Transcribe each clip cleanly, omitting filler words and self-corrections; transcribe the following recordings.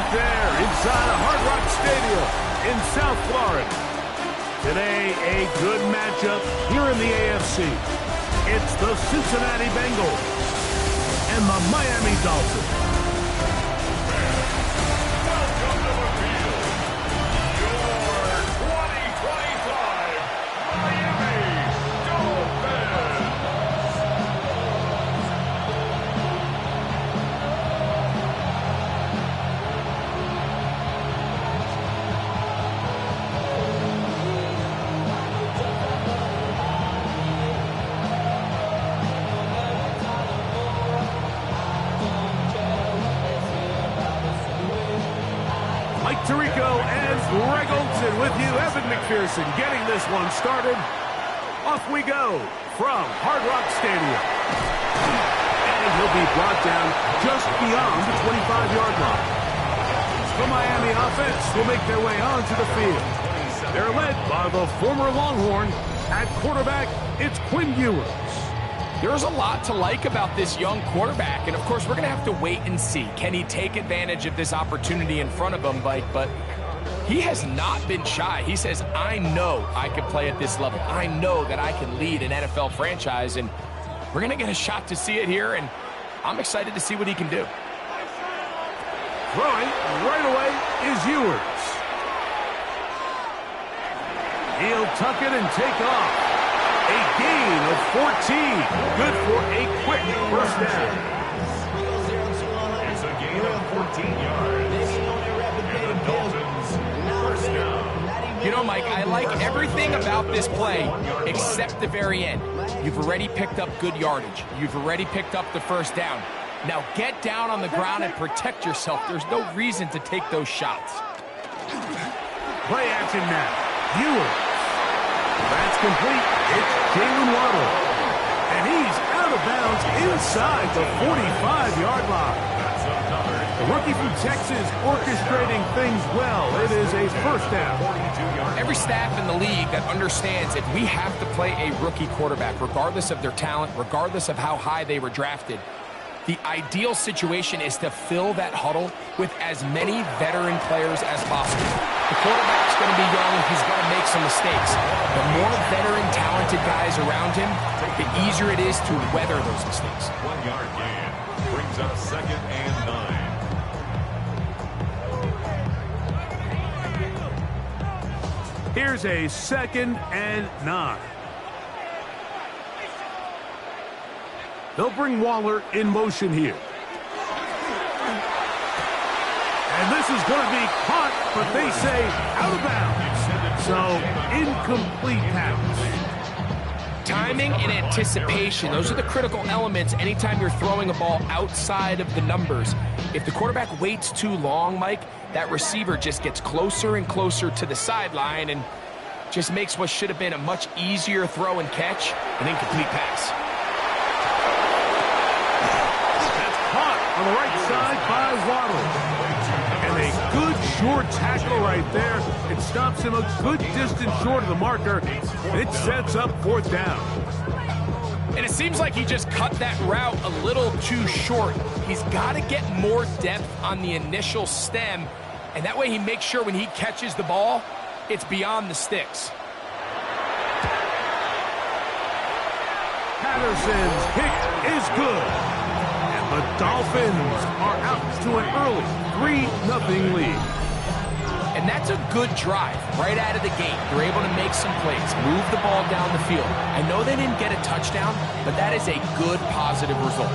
right there inside of Hard Rock Stadium in South Florida. Today, a good matchup here in the AFC. It's the Cincinnati Bengals and the Miami Dolphins. Welcome to the field. Your 2025 Miami Dolphins. Mike Tirico and Greg Olsen with you. Evan McPherson getting this one started. Off we go from Hard Rock Stadium. And he'll be brought down just beyond the 25-yard line. The Miami offense will make their way onto the field. They're led by the former Longhorn. At quarterback, it's Quinn Ewers. There's a lot to like about this young quarterback, and of course we're going to have to wait and see. Can he take advantage of this opportunity in front of him, Mike? But he has not been shy. He says, I know I can play at this level. I know that I can lead an NFL franchise, and we're going to get a shot to see it here, and I'm excited to see what he can do. Throwing right away is Ewers. He'll tuck it and take off. A gain of 14. Good for a quick first down. It's a gain of 14 yards. And the Dolphins first down. You know, Mike, I like everything about this play except the very end. You've already picked up good yardage. You've already picked up the first down. Now get down on the ground and protect yourself. There's no reason to take those shots. Play action now. Ewers. That's complete. It's Jalen Waddle. And he's out of bounds inside the 45-yard line. The rookie from Texas orchestrating things well. It is a first down. Every staff in the league that understands that we have to play a rookie quarterback, regardless of their talent, regardless of how high they were drafted. The ideal situation is to fill that huddle with as many veteran players as possible. The quarterback's going to be young. He's going to make some mistakes. The more veteran, talented guys around him, the easier it is to weather those mistakes. 1 yard gain brings up 2nd and 9. Here's a 2nd and 9. They'll bring Waller in motion here. And this is going to be caught, but they say out of bounds. So, incomplete pass. Timing and anticipation, those are the critical elements anytime you're throwing a ball outside of the numbers. If the quarterback waits too long, Mike, that receiver just gets closer and closer to the sideline and just makes what should have been a much easier throw and catch an incomplete pass. On the right side by Waddle. And a good short tackle right there. It stops him a good distance short of the marker. It sets up 4th down. And it seems like he just cut that route a little too short. He's got to get more depth on the initial stem. And that way he makes sure when he catches the ball, it's beyond the sticks. Patterson's kick is good. The Dolphins are out to an early 3-0 lead. And that's a good drive right out of the gate. They're able to make some plays, move the ball down the field. I know they didn't get a touchdown, but that is a good, positive result.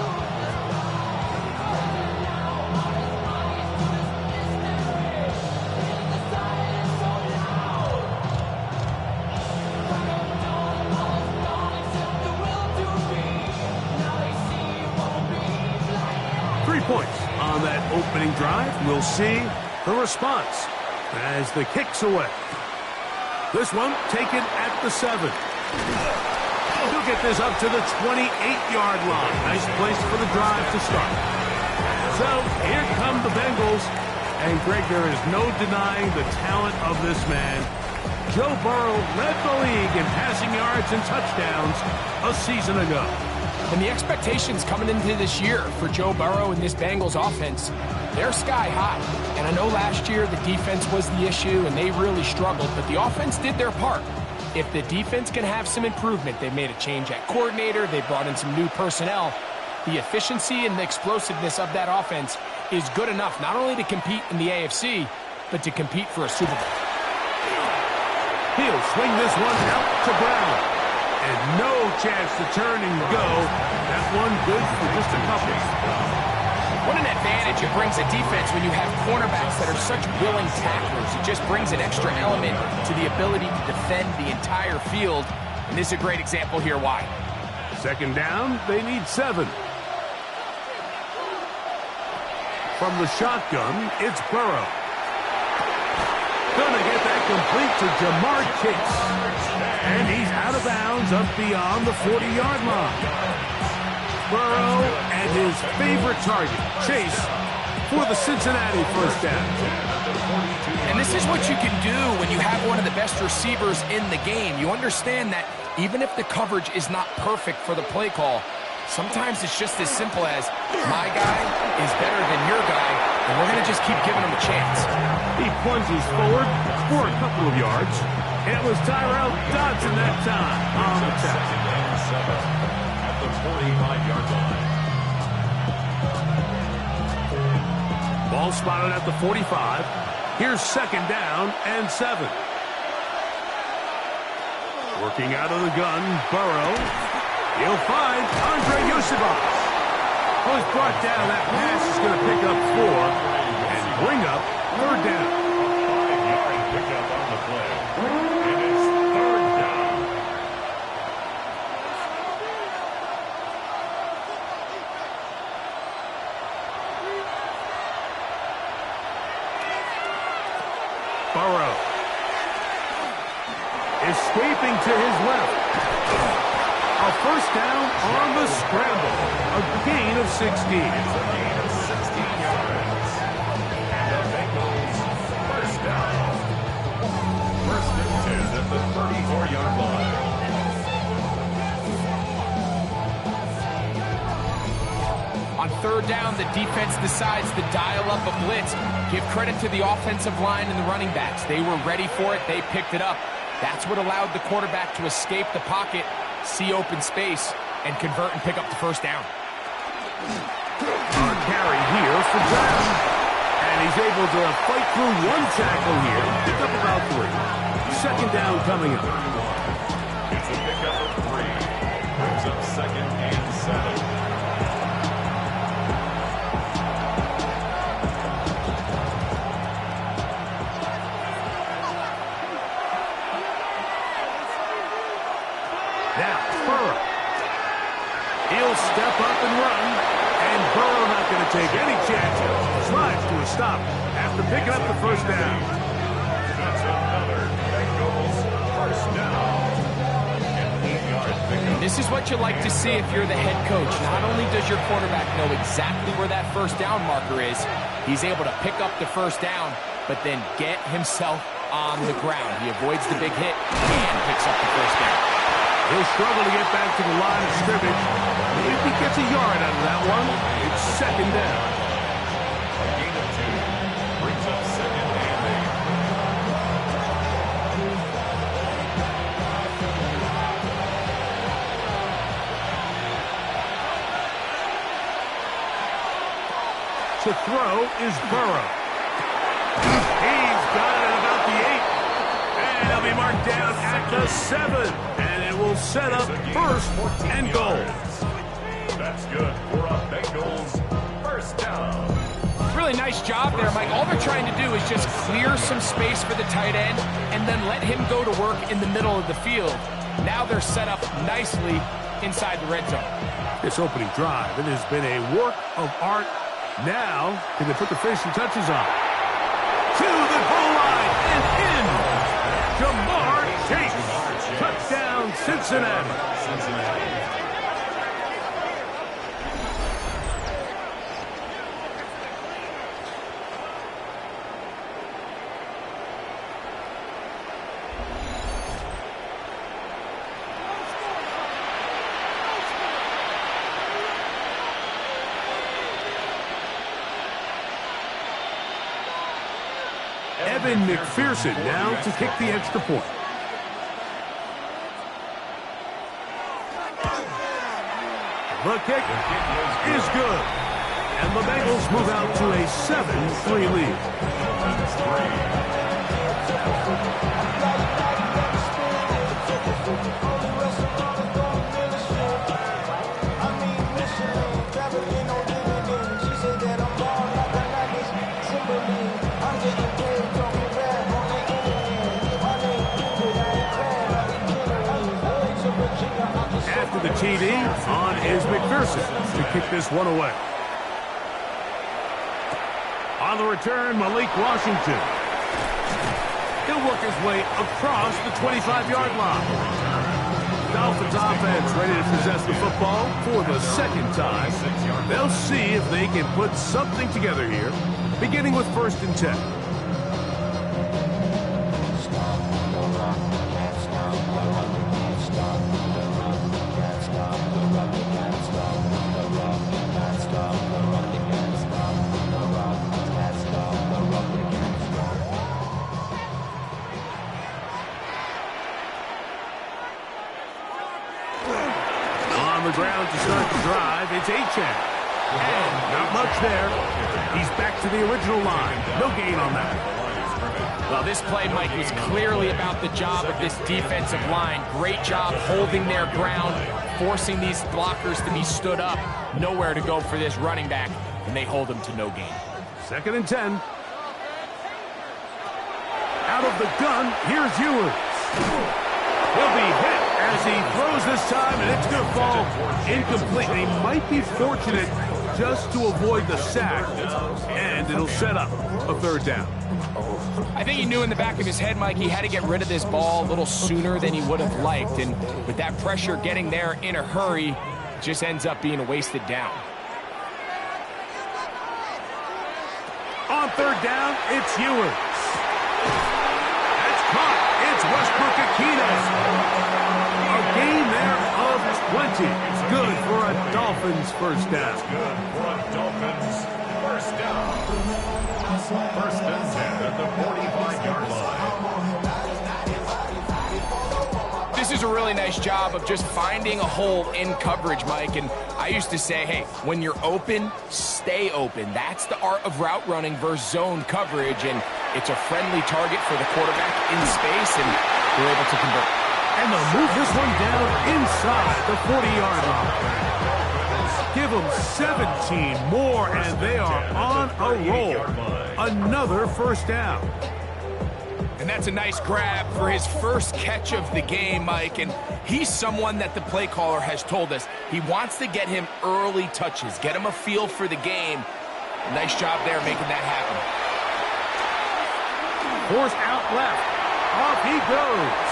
3 points on that opening drive. We'll see the response as the kick's away. This one taken at the 7. He'll get this up to the 28-yard line. Nice place for the drive to start. So here come the Bengals. And, Greg, there is no denying the talent of this man. Joe Burrow led the league in passing yards and touchdowns a season ago. And the expectations coming into this year for Joe Burrow and this Bengals offense, they're sky high. And I know last year the defense was the issue and they really struggled, but the offense did their part. If the defense can have some improvement, they made a change at coordinator, they brought in some new personnel, the efficiency and the explosiveness of that offense is good enough not only to compete in the AFC, but to compete for a Super Bowl. He'll swing this one out to Brown. And no chance to turn and go. That one good for just a couple. What an advantage it brings a defense when you have cornerbacks that are such willing tacklers. It just brings an extra element to the ability to defend the entire field. And this is a great example here why. Second down, they need 7. From the shotgun, it's Burrow. Gonna get that complete to Jamar Chase. And he's out of bounds up beyond the 40-yard line. Burrow and his favorite target, Chase, for the Cincinnati first down. And this is what you can do when you have one of the best receivers in the game. You understand that even if the coverage is not perfect for the play call, sometimes it's just as simple as, my guy is better than your guy, and we're going to just keep giving him a chance. He plunges forward for a couple of yards. It was Tyrell Dodson that time on the tackle. At the 45-yard line. Ball spotted at the 45. Here's second down and 7. Working out of the gun, Burrow. He'll find Andre Yosibas. Was brought down. That pass is going to pick up 4 and bring up third down. 5-yard pickup on the play. And it's third down. Burrow. Escaping to his left. A first down on the scramble. A gain of 16. It's a gain of 16 yards. And the Bengals first down. First and 10 at the 34-yard line. On third down, the defense decides to dial up a blitz. Give credit to the offensive line and the running backs. They were ready for it. They picked it up. That's what allowed the quarterback to escape the pocket, see open space, and convert and pick up the first down. A carry here for Brown. And he's able to fight through one tackle here. Pick up about 3. Second down coming up. It's a pickup of 3. Brings up second and 7. Now, Burrow. He'll step up and run. And Burrow not going to take any chances. Slides to a stop after picking up the first down. That's another Bengals first down. An 8-yard pickup. This is what you like to see if you're the head coach. Not only does your quarterback know exactly where that first down marker is, he's able to pick up the first down, but then get himself on the ground. He avoids the big hit and picks up the first down. He'll struggle to get back to the line of scrimmage. If he gets a yard out of that one, it's second down. A gain of 2 brings up second and 8. To throw is Burrow. He's got it at about the 8. And he'll be marked down at the 7. Will set up first and goal. That's good for a Bengals first down. Really nice job there, Mike. All they're trying to do is just clear some space for the tight end and then let him go to work in the middle of the field. Now they're set up nicely inside the red zone. This opening drive, it has been a work of art. Now, can they put the finishing touches on? To the goal line and in. Jamar Chase. Touchdown, Cincinnati. Evan McPherson now to kick the extra point. The kick is good. And the Bengals move out to a 7-3 lead. After the TD, on is McPherson to kick this one away. On the return, Malik Washington. He'll work his way across the 25-yard line. Dolphins offense ready to possess the football for the second time. They'll see if they can put something together here, beginning with 1st and 10. On the ground to start the drive, it's Achane. And not much there. He's back to the original line. No gain on that. Well, this play, Mike, was clearly about the job of this defensive line. Great job holding their ground, forcing these blockers to be stood up. Nowhere to go for this running back, and they hold him to no gain. 2nd and 10. Out of the gun, here's Ewers. He'll be hit as he throws this time, and it's going to fall incomplete. He might be fortunate just to avoid the sack, and it'll set up a 3rd down. I think he knew in the back of his head, Mike, he had to get rid of this ball a little sooner than he would have liked, and with that pressure getting there in a hurry, it just ends up being a wasted down. On 3rd down, it's Ewers. That's caught. It's Westbrook-Ikhine. A gain there of 20. It's good for a Dolphins 1st down. It's good for a Dolphins 1st down. 1st and 10 at the 45-yard line. This is a really nice job of just finding a hole in coverage, Mike. And I used to say, hey, when you're open, stay open. That's the art of route running versus zone coverage. And it's a friendly target for the quarterback in space, and they're able to convert. And they'll move this one down inside the 40-yard line. Give them 17 more, and they are on a roll. Another 1st down. And that's a nice grab for his first catch of the game, Mike. And he's someone that the play caller has told us he wants to get him early touches, get him a feel for the game. Nice job there making that happen. 4th out left. Off he goes.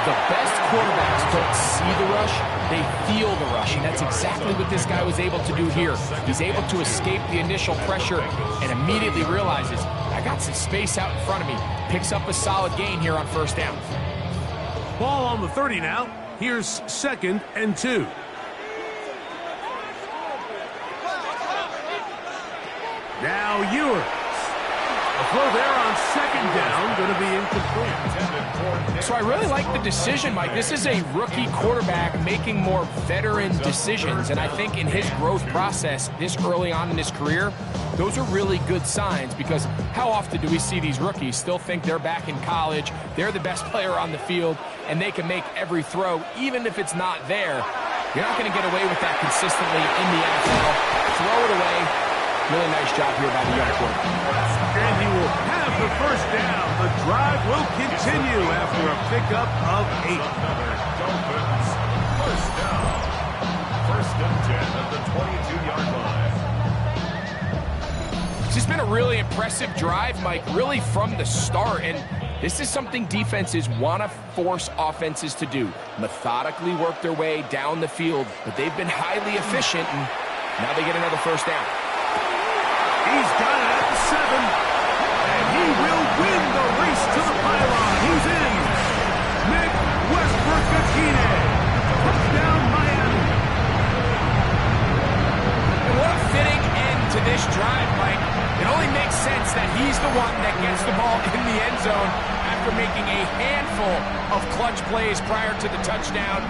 The best quarterbacks don't see the rush, they feel the rush, and that's exactly what this guy was able to do here. He's able to escape the initial pressure and immediately realizes, I got some space out in front of me. Picks up a solid gain here on 1st down. Ball on the 30 now. Here's 2nd and 2. Now Ewers. The throw there on 2nd down, going to be incomplete. So I really like the decision, Mike. This is a rookie quarterback making more veteran decisions, and I think in his growth process this early on in his career, those are really good signs, because how often do we see these rookies still think they're back in college, they're the best player on the field, and they can make every throw, even if it's not there. You're not going to get away with that consistently in the NFL. Throw it away. Really nice job here by the young quarterback. And he will have the 1st down. The drive will continue after a pickup of 8. Dolphins 1st down. 1st and 10 at the 22-yard line. It's just been a really impressive drive, Mike, really from the start. And this is something defenses want to force offenses to do. Methodically work their way down the field, but they've been highly efficient, and now they get another 1st down. He's got it at the 7, and he will win the race to the pylon. He's in. Nick Westbrook-Ikhine. Touchdown, Miami. And what a fitting end to this drive, Mike. It only makes sense that he's the one that gets the ball in the end zone after making a handful of clutch plays prior to the touchdown.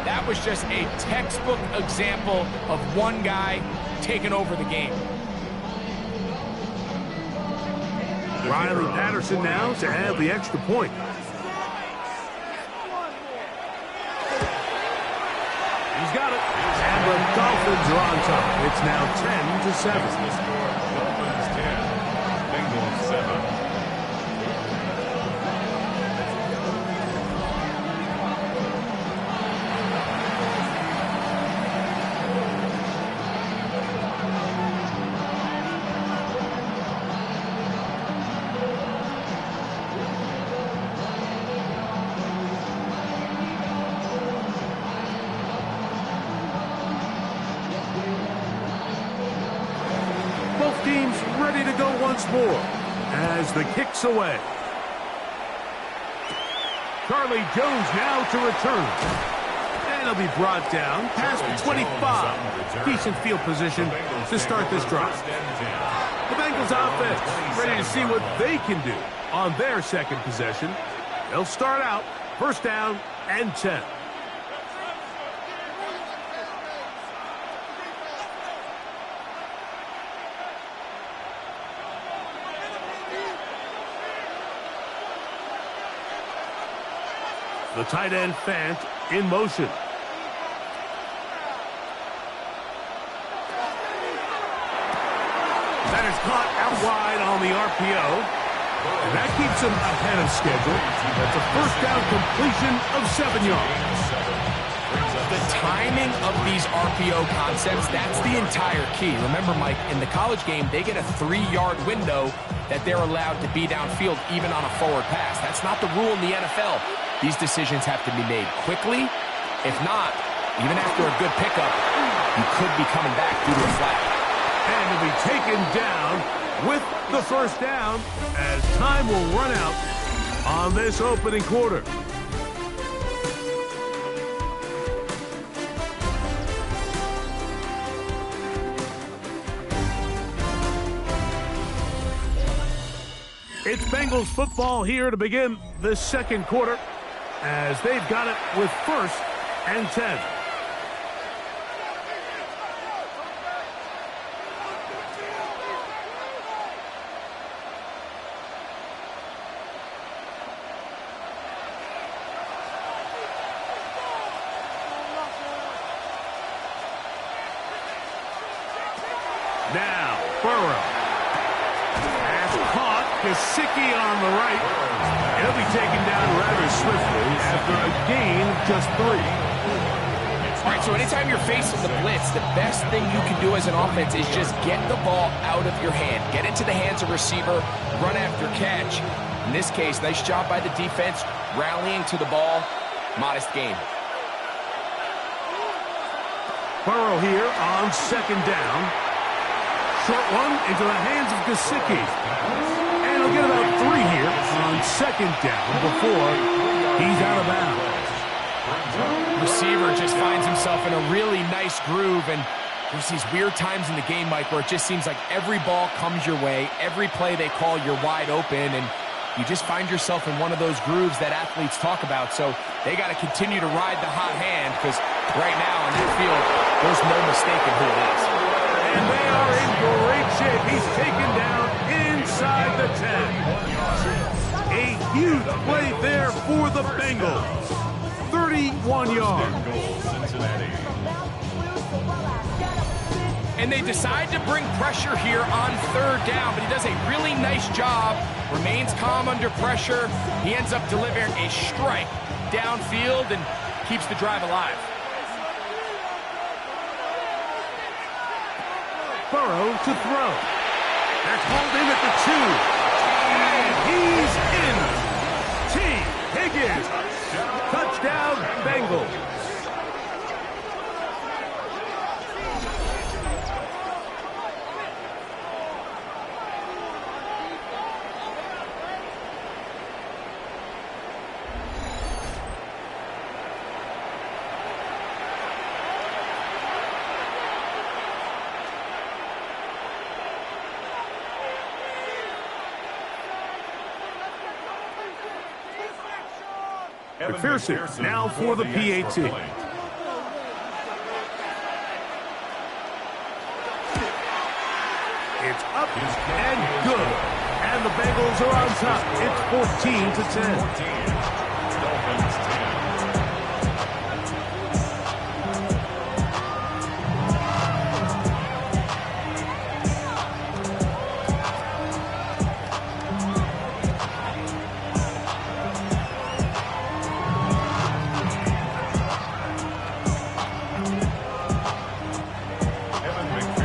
That was just a textbook example of one guy taking over the game. Riley Patterson now to have the extra point. He's got it. And the Dolphins are on top. It's now 10-7. The score, Dolphins 10, Bengals 7. Both teams ready to go once more as the kick's away. Charlie Jones now to return. And he'll be brought down past the 25. Decent field position to start this drive. The Bengals offense ready to see what they can do on their second possession. They'll start out first down and 10. The tight end Fant in motion. That is caught out wide on the RPO. And that keeps him ahead of schedule. That's a first down completion of 7 yards. The timing of these RPO concepts, that's the entire key. Remember, Mike, in the college game, they get a 3-yard window that they're allowed to be downfield even on a forward pass. That's not the rule in the NFL. These decisions have to be made quickly. If not, even after a good pickup, you could be coming back due to a flag. And he'll be taken down with the first down as time will run out on this opening quarter. It's Bengals football here to begin the second quarter as they've got it with first and 10. Now, Burrow. Pass caught. Gesicki on the right. He'll be taken down rather swiftly after a gain of just 3. All right, so anytime you're facing the blitz, the best thing you can do as an offense is just get the ball out of your hand. Get into the hands of receiver, run after catch. In this case, nice job by the defense, rallying to the ball. Modest gain. Burrow here on second down. Short one into the hands of Gesicki. And he'll get about 3 here on second down before he's out of bounds. Receiver just finds himself in a really nice groove, and there's these weird times in the game, Mike, where it just seems like every ball comes your way. Every play they call, you're wide open, and you just find yourself in one of those grooves that athletes talk about. So they got to continue to ride the hot hand because right now in that field, there's no mistaking who it is. And they are in great shape. He's taken down inside the 10. A huge play there for the Bengals. 31 yards. Cincinnati. And they decide to bring pressure here on third down, but he does a really nice job. Remains calm under pressure. He ends up delivering a strike downfield and keeps the drive alive. Burrow to throw. That's hauled in at the 2. And he's in. T. Higgins. Touchdown, Bengals. McPherson now for the PAT. It's up and good. And the Bengals are on top. It's 14-10. Dolphins 10.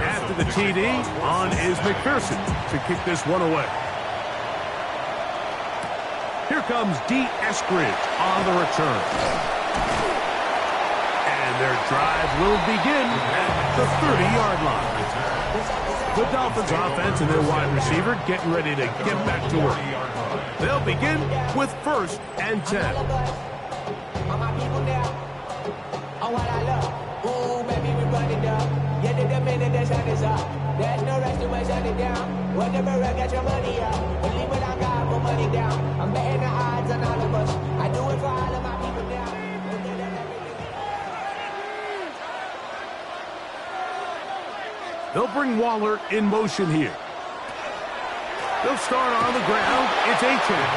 After the TD, on is McPherson to kick this one away. Here comes D. Eskridge on the return. And their drive will begin at the 30-yard line. The Dolphins offense and their wide receiver getting ready to get back to work. They'll begin with 1st and 10. All my people now, on what I love. Ooh, baby, we run it down. Yeah, the minute the sun is up. There's no rest to shut it down. Whenever I get your money up, believe what I got, put money down. I'm betting the odds on all of us. I do it for all of my people now. They'll bring Waller in motion here. They'll start on the ground. It's Achane.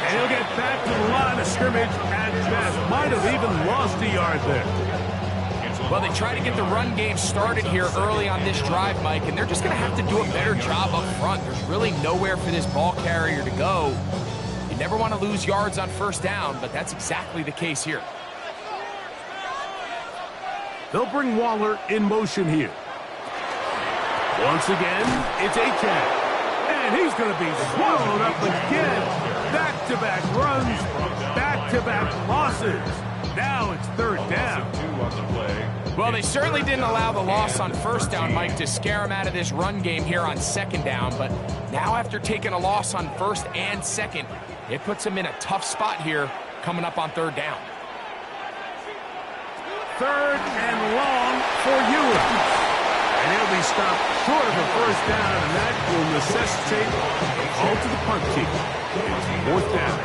And he'll get back to the line of scrimmage at best. Might have even lost a yard there. Well, they try to get the run game started here early on this drive, Mike, and they're just going to have to do a better job up front. There's really nowhere for this ball carrier to go. You never want to lose yards on 1st down, but that's exactly the case here. They'll bring Waller in motion here. Once again, it's Achane. And he's going to be swallowed up again. Back-to-back runs, back-to-back losses. Now it's 3rd down. Well, they certainly didn't allow the loss on 1st down, Mike, to scare him out of this run game here on 2nd down. But now after taking a loss on 1st and 2nd, it puts him in a tough spot here coming up on 3rd down. 3rd and long for Ewing. And he'll be stopped short of a 1st down, and that will necessitate a call to the punt team. It's 4th down.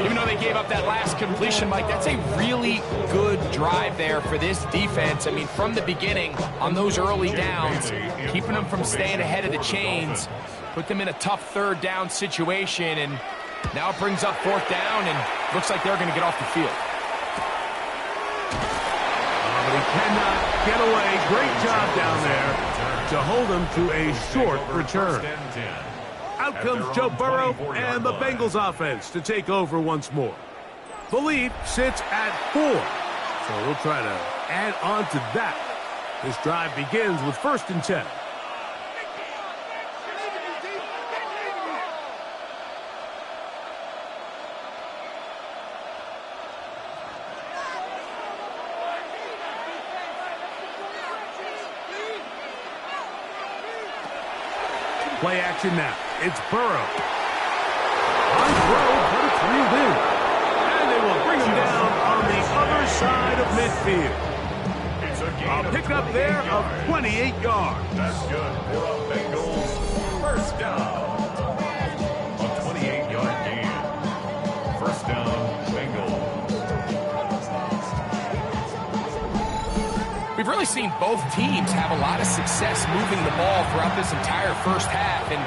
Even though they gave up that last completion, Mike, that's a really good drive there for this defense. I mean, from the beginning, on those early downs, keeping them from staying ahead of the chains, put them in a tough 3rd down situation, and now it brings up 4th down, and looks like they're going to get off the field. But he cannot get away. Great job down there to hold him to a short return. Out comes Joe Burrow and the Bengals offense to take over once more. The lead sits at 4. So we'll try to add on to that. This drive begins with 1st and 10. Play action now. It's Burrow. On throw, but it's reeled in. And they will bring him down on the other side of midfield. A pickup there of 28 yards. That's good for the Bengals. 1st down. A 28-yard gain. 1st down, Bengals. We've really seen both teams have a lot of success moving the ball throughout this entire 1st half, and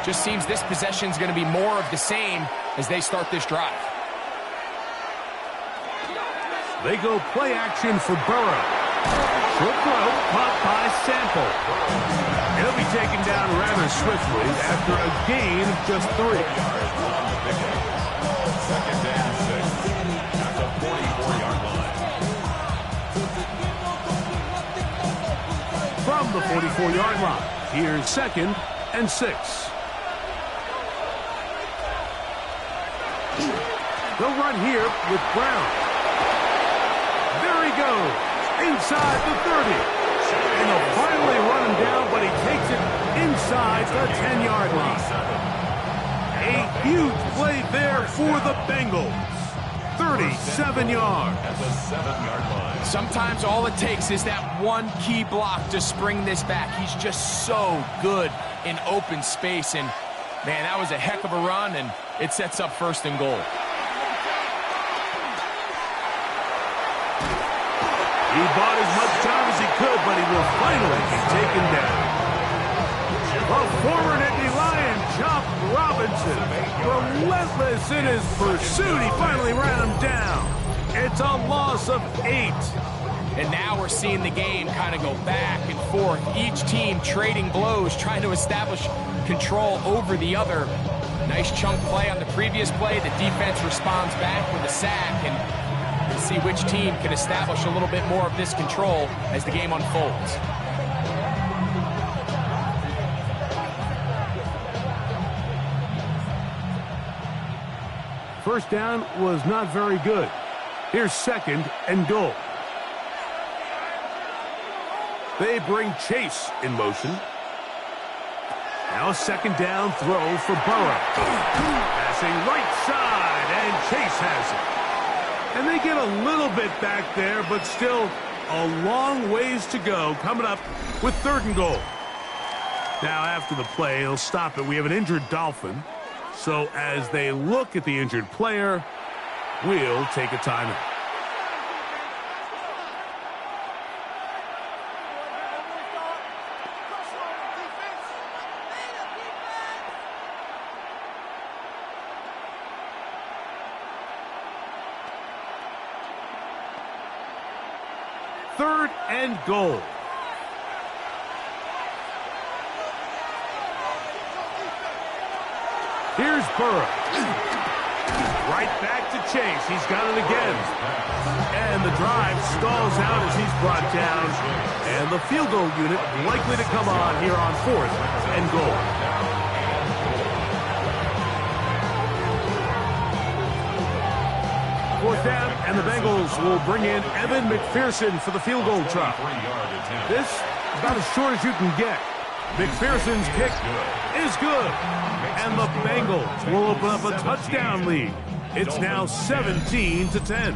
just seems this possession is going to be more of the same as they start this drive. They go play action for Burrow. Short throw, caught by Sample. He'll be taken down rather swiftly after a gain of just 3. 2nd and 6 at the 44-yard line. From the 44-yard line, here's 2nd and 6. They'll run here with Brown. There he goes, inside the 30. And they'll finally run him down, but he takes it inside the 10-yard line. A huge play there for the Bengals. 37 yards. At the 7-yard line. Sometimes all it takes is that one key block to spring this back. He's just so good in open space. And, man, that was a heck of a run, and it sets up 1st and goal. He bought as much time as he could, but he will finally be taken down. A former Nittany Lion, Chop Robinson, relentless in his pursuit. He finally ran him down. It's a loss of 8. And now we're seeing the game kind of go back and forth. Each team trading blows, trying to establish control over the other. Nice chunk play on the previous play. The defense responds back with a sack, and we'll see which team can establish a little bit more of this control as the game unfolds. First down was not very good. Here's 2nd and goal. They bring Chase in motion. Now a 2nd down throw for Burrow. Passing right side, and Chase has it. And they get a little bit back there, but still a long ways to go, coming up with 3rd and goal. Now after the play, they'll stop it. We have an injured Dolphin. So as they look at the injured player, we'll take a timeout. Third and goal. Here's Burrow. Right back to Chase. He's got it again. And the drive stalls out as he's brought down. And the field goal unit likely to come on here on 4th and goal. Fourth down, and the Bengals will bring in Evan McPherson for the field goal try. This is about as short as you can get. McPherson's kick is good. And the Bengals will open up a touchdown lead. It's now 17-10.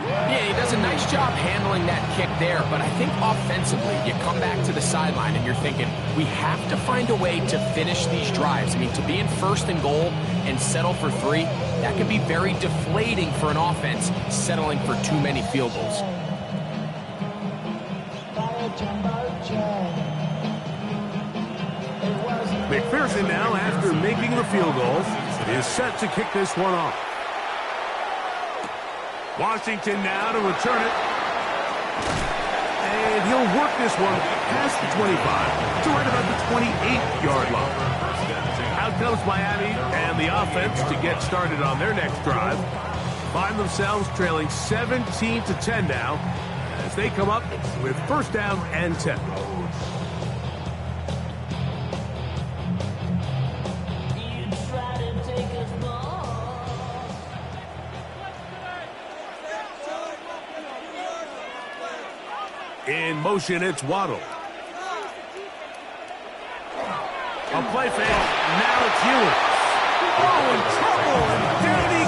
Yeah, he does a nice job handling that kick there, but I think offensively, you come back to the sideline and you're thinking, we have to find a way to finish these drives. I mean, to be in 1st and goal and settle for 3, that can be very deflating for an offense settling for too many field goals. McPherson now, after making the field goal, is set to kick this one off. Washington now to return it. And he'll work this one past the 25 to right about the 28-yard line. Out comes Miami and the offense to get started on their next drive. Find themselves trailing 17-10 now as they come up with 1st down and 10. In motion, it's Waddle. A play fake. Now it's Ewers. Oh, in trouble, and down he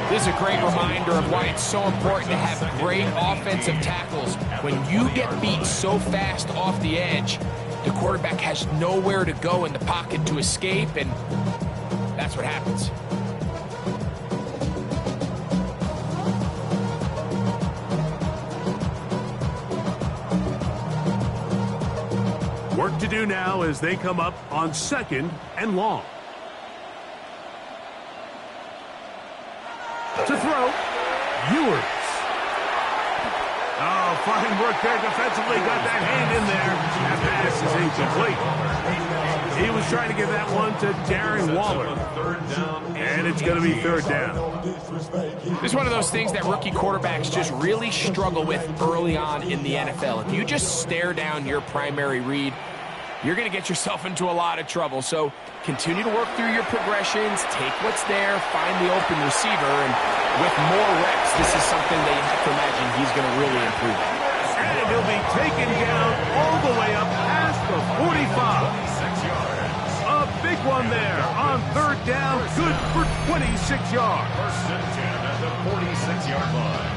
goes. This is a great reminder of why it's so important to have great offensive tackles. When you get beat so fast off the edge, the quarterback has nowhere to go in the pocket to escape, and that's what happens. Work to do now as they come up on 2nd and long. To throw, Ewers. Oh, fine work there defensively. Got that hand in there. That pass is incomplete. He was trying to give that one to Darren Waller. And it's going to be 3rd down. This is one of those things that rookie quarterbacks just really struggle with early on in the NFL. If you just stare down your primary read, you're going to get yourself into a lot of trouble. So continue to work through your progressions, take what's there, find the open receiver, and with more reps, this is something that you have to imagine he's going to really improve on. And he'll be taken down all the way up past the 45. A big one there on 3rd down, good for 26 yards. 1st and 10 at the 46-yard line.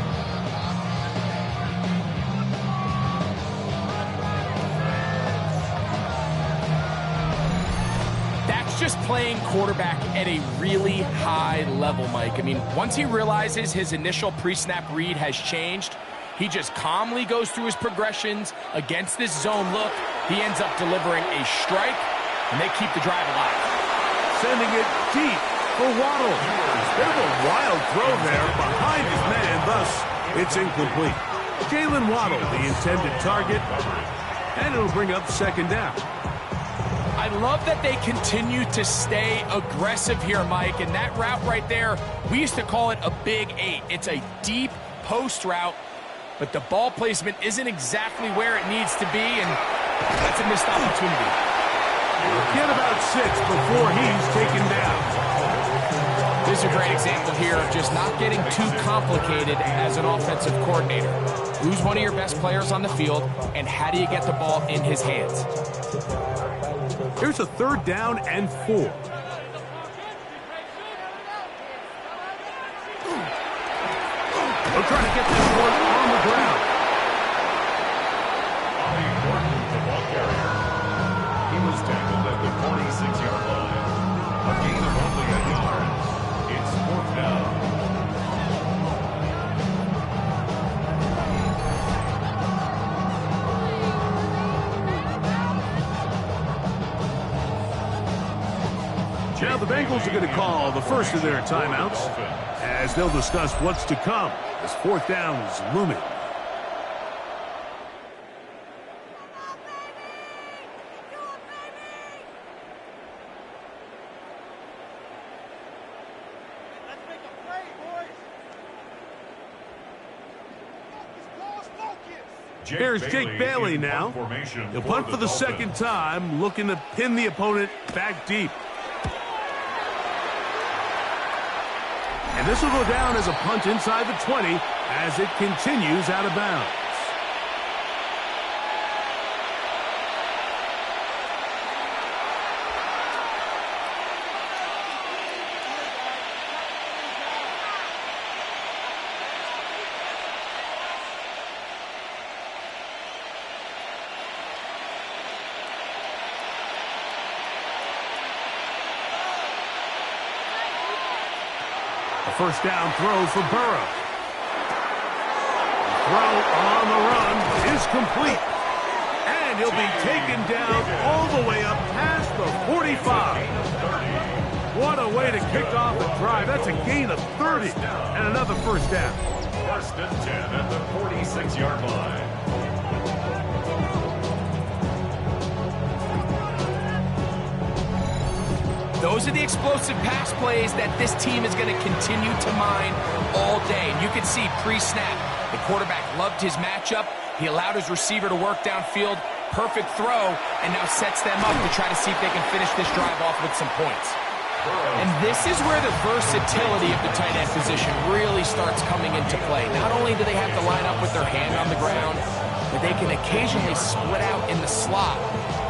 just playing quarterback at a really high level, Mike. I mean, once he realizes his initial pre-snap read has changed, he just calmly goes through his progressions against this zone look. He ends up delivering a strike, and they keep the drive alive. Sending it deep for Waddle. Bit of a wild throw there behind his man, thus it's incomplete. Jalen Waddle, the intended target, and it'll bring up second down. I love that they continue to stay aggressive here, Mike, and that route right there, we used to call it a big 8. It's a deep post route, but the ball placement isn't exactly where it needs to be, and that's a missed opportunity. Get about 6 before he's taken down. This is a great example here of just not getting too complicated as an offensive coordinator. Who's one of your best players on the field, and how do you get the ball in his hands? Here's a 3rd down and 4. They'll try to get this one on the ground. Bobby Gordon, the ball carrier. He was tackled at the 46-yard line. A gain of only a yard. It's 4th down. Now the Bengals are going to call the first of their timeouts as they'll discuss what's to come as 4th down is looming. Here's Jake Bailey now. He'll punt for the second time, looking to pin the opponent back deep. And this will go down as a punt inside the 20 as it continues out of bounds. First down throw for Burrow. The throw on the run is complete. And he'll be taken down all the way up past the 45. What a way to kick off a drive. That's a gain of 30 and another first down. 1st and 10 at the 46-yard line. Those are the explosive pass plays that this team is going to continue to mine all day. And you can see pre-snap, the quarterback loved his matchup. He allowed his receiver to work downfield. Perfect throw, and now sets them up to try to see if they can finish this drive off with some points. And this is where the versatility of the tight end position really starts coming into play. Not only do they have to line up with their hand on the ground, but they can occasionally split out in the slot.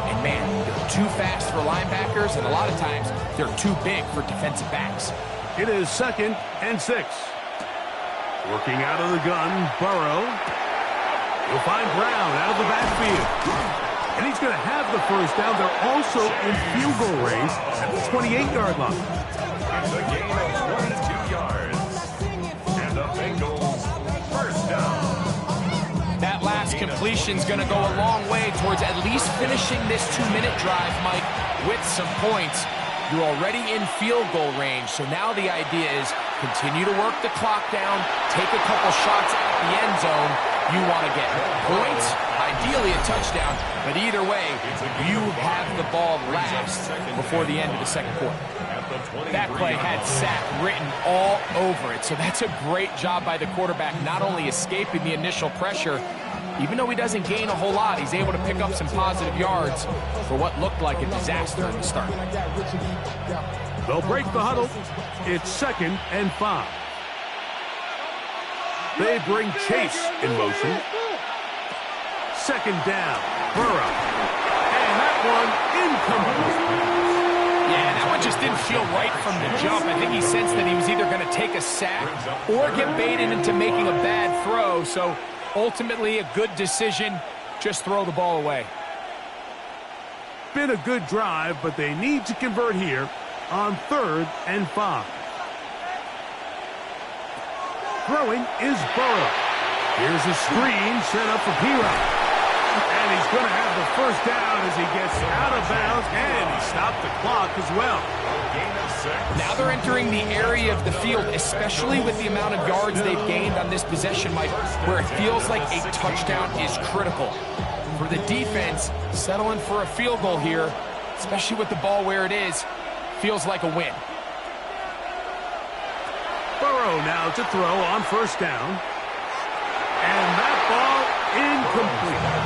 And man, they're too fast for linebackers, and a lot of times they're too big for defensive backs. It is 2nd and 6. Working out of the gun, Burrow. He'll find Brown out of the backfield. And he's going to have the first down. They're also in field goal range at the 28-yard line. It's a gain of 22 yards. And the Bengals first down. That last completion is going to go a long way towards at least finishing this 2-minute drive, Mike, with some points. You're already in field goal range, so now the idea is continue to work the clock down, take a couple shots at the end zone. You want to get points, ideally a touchdown, but either way, you have the ball last before the end of the second quarter. That play had sack written all over it, so that's a great job by the quarterback, not only escaping the initial pressure, even though he doesn't gain a whole lot, he's able to pick up some positive yards for what looked like a disaster at the start. They'll break the huddle. It's 2nd and 5. They bring Chase in motion. 2nd down, Burrow. And that one incomplete. Yeah, that one just didn't feel right from the jump. I think he sensed that he was either going to take a sack or get baited into making a bad throw. So ultimately a good decision, just throw the ball away. been a good drive, but they need to convert here on 3rd and 5. Throwing is Burrow. Here's a screen set up for P-Rock. And he's going to have the first down as he gets out of bounds, and he stopped the clock as well. Now they're entering the area of the field, especially with the amount of yards they've gained on this possession, Mike, where it feels like a touchdown is critical. For the defense, settling for a field goal here, especially with the ball where it is, feels like a win. Burrow now to throw on 1st down. And that ball incomplete.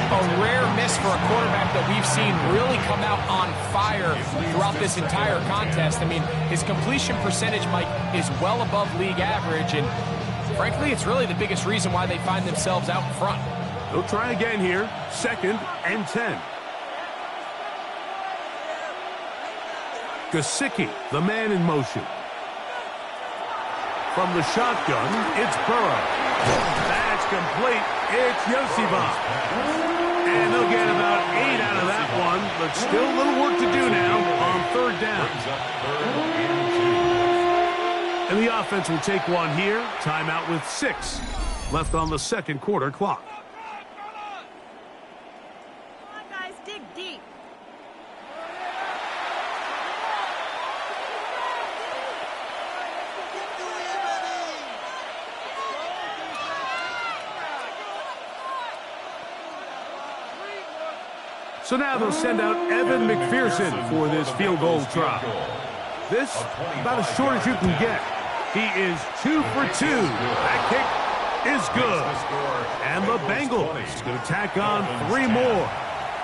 A rare miss for a quarterback that we've seen really come out on fire throughout this entire contest. I mean, his completion percentage, Mike, is well above league average, and frankly, it's really the biggest reason why they find themselves out in front. They'll try again here, 2nd and 10. Gesicki, the man in motion. From the shotgun, it's Burrow. That's complete. It's Yosibov. And they'll get about 8 out of that one, but still a little work to do now on 3rd down. And the offense will take one here. Timeout with 6 left on the 2nd quarter clock. Come on, guys, dig deep. So now they'll send out Evan McPherson for this field goal try. This, about as short as you can get. He is 2 for 2. That kick is good. And the Bengals going to tack on 3 more,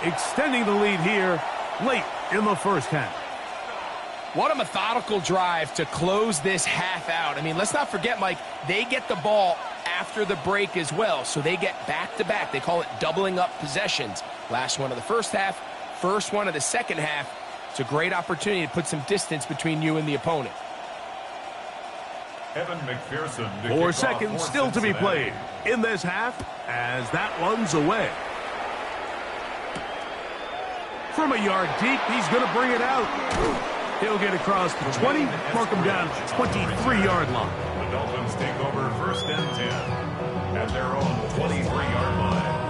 extending the lead here late in the 1st half. What a methodical drive to close this half out. I mean, let's not forget, Mike, they get the ball after the break as well, so they get back-to-back. They call it doubling up possessions. Last one of the 1st half, first one of the 2nd half. It's a great opportunity to put some distance between you and the opponent. Evan McPherson. 4 seconds still to be played in this half as that one's away. From a yard deep, he's going to bring it out. He'll get across the 20, mark him down to 23-yard line. The Dolphins take over 1st and 10 at their own 23-yard line.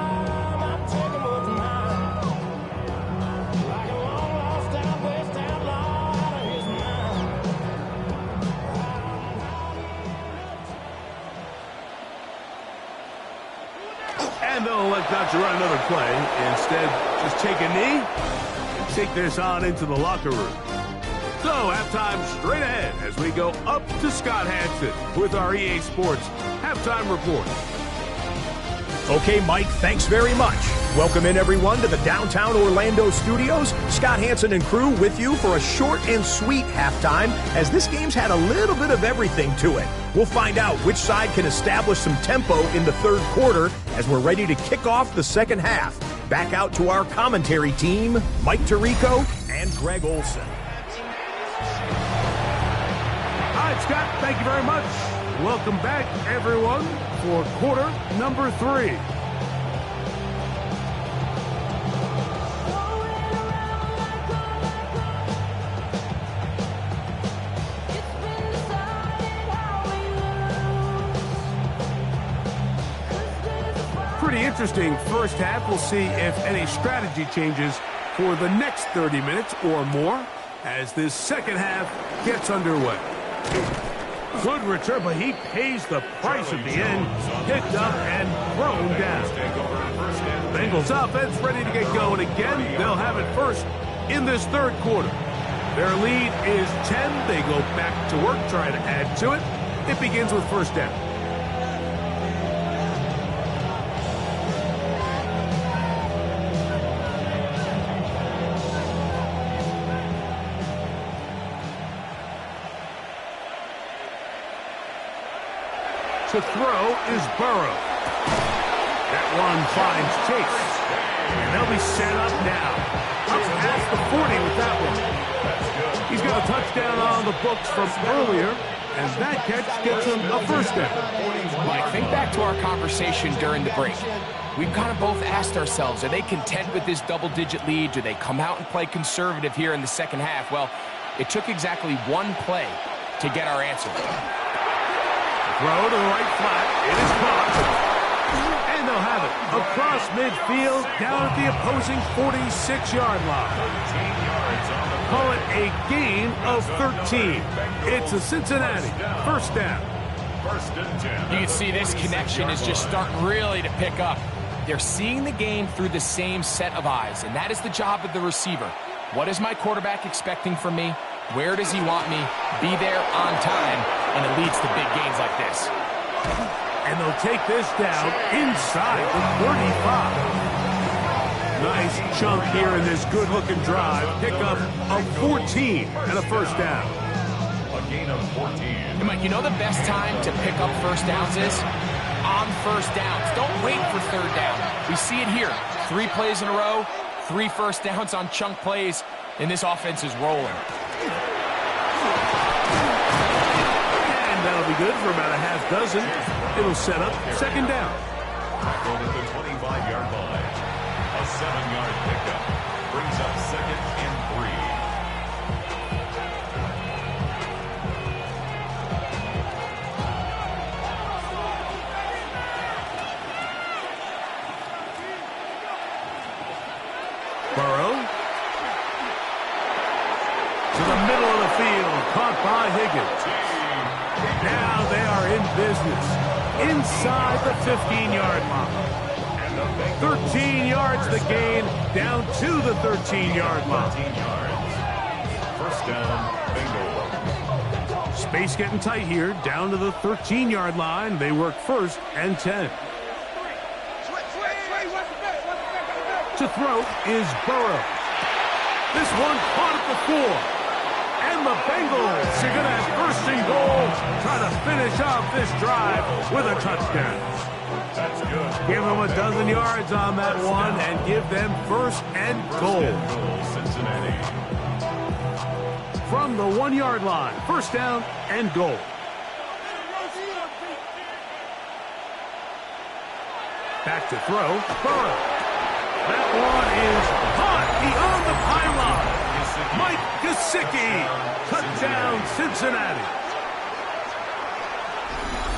And they'll elect not to run another play. Instead, just take a knee and take this on into the locker room. So, halftime straight ahead as we go up to Scott Hansen with our EA Sports Halftime Report. Okay, Mike, thanks very much. Welcome in, everyone, to the downtown Orlando studios. Scott Hansen and crew with you for a short and sweet halftime, as this game's had a little bit of everything to it. We'll find out which side can establish some tempo in the 3rd quarter as we're ready to kick off the 2nd half. Back out to our commentary team, Mike Tirico and Greg Olson. All right, Scott, thank you very much. Welcome back, everyone, for quarter number 3. Pretty interesting 1st half. We'll see if any strategy changes for the next 30 minutes or more as this 2nd half gets underway. Good return, but he pays the price at the end. Picked up and thrown down. Bengals offense ready to get going again. They'll have it first in this 3rd quarter. Their lead is 10. They go back to work, try to add to it. It begins with 1st down. To throw is Burrow. That one finds Chase. And they'll be set up now. Up past the 40 with that one. He's got a touchdown on the books from earlier. and that catch gets him a first down. Mike, think back to our conversation during the break. We've kind of both asked ourselves, are they content with this double-digit lead? Do they come out and play conservative here in the second half? Well, it took exactly one play to get our answer. Throw to the right flat. It is caught. And they'll have it across midfield down at the opposing 46-yard line. 13 yards on the Call it a gain of 13. It's a Cincinnati first down. first and 10. You can see this connection is just starting really to pick up. They're seeing the game through the same set of eyes, and that is the job of the receiver. What is my quarterback expecting from me? Where does he want me? Be there on time, and it leads to big gains like this. And they'll take this down inside the 35. Nice chunk here in this good-looking drive. Pick up a 14 and a first down. A gain of 14. Hey, Mike, you know the best time to pick up first downs is? On first downs. Don't wait for third down. We see it here. 3 plays in a row, 3 first downs on chunk plays, and this offense is rolling. And that'll be good for about a half dozen. It'll set up second down. Tackled at the 25-yard line. A 7-yard pickup brings up second and 3. Burrow to the middle of the field, caught by Higgins. Now they are in business inside the 15-yard line. 13 yards the gain, down to the 13-yard line. 13 yards. First down, Bengals. Space getting tight here, down to the 13-yard line. They work first and 10. To throw is Burrow. This one caught at the 4. And the Bengals are going to have first and goal, try to finish off this drive with a touchdown. That's good. Give them a dozen yards on that one and give them first and goal. Cincinnati. From the 1-yard line, first down and goal. Back to throw, Burrow. That one is hot beyond the pylon. Mike Gesicki, touchdown Cincinnati.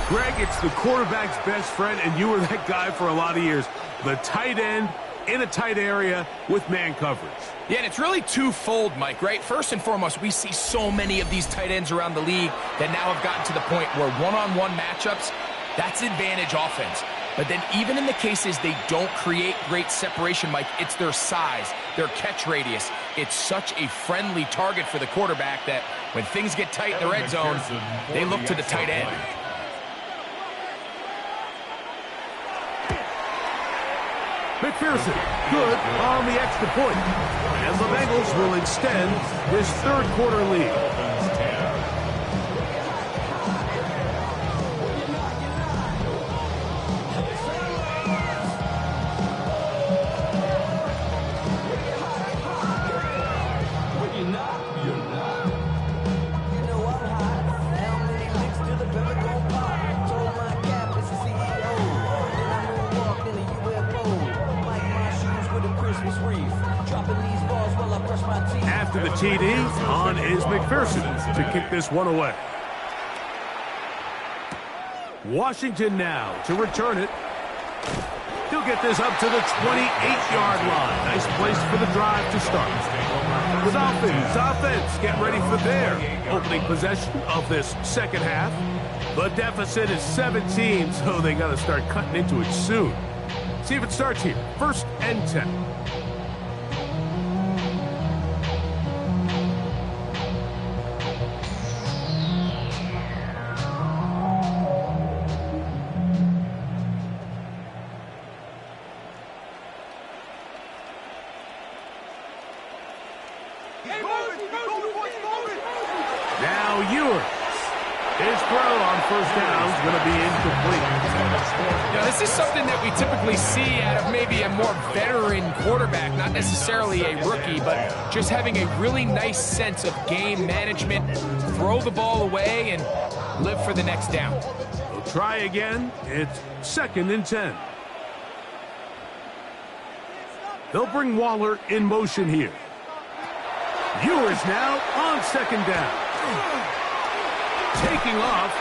Greg, it's the quarterback's best friend, and you were that guy for a lot of years. The tight end in a tight area with man coverage. Yeah, and it's really twofold, Mike, right? First and foremost, we see so many of these tight ends around the league that now have gotten to the point where one-on-one matchups, that's advantage offense. But then even in the cases they don't create great separation, Mike, it's their size, their catch radius. It's such a friendly target for the quarterback that when things get tight in the red zone, they look to the tight end. McPherson, good on the extra point. And the Bengals will extend this third quarter lead. Dolphins 10. After the TD, on is McPherson to kick this one away. Washington now to return it. He'll get this up to the 28-yard line. Nice place for the drive to start. The Dolphins offense get ready for their opening possession of this second half. The deficit is 17, so they got to start cutting into it soon. See if it starts here. First and 10. Now Ewers. His throw on first down is going to be incomplete. Now, this is something that we typically see out of maybe a more veteran quarterback, not necessarily a rookie, but just having a really nice sense of game management, throw the ball away, and live for the next down. We'll try again. It's 2nd and 10. They'll bring Waller in motion here. Ewers now on 2nd down. Taking off.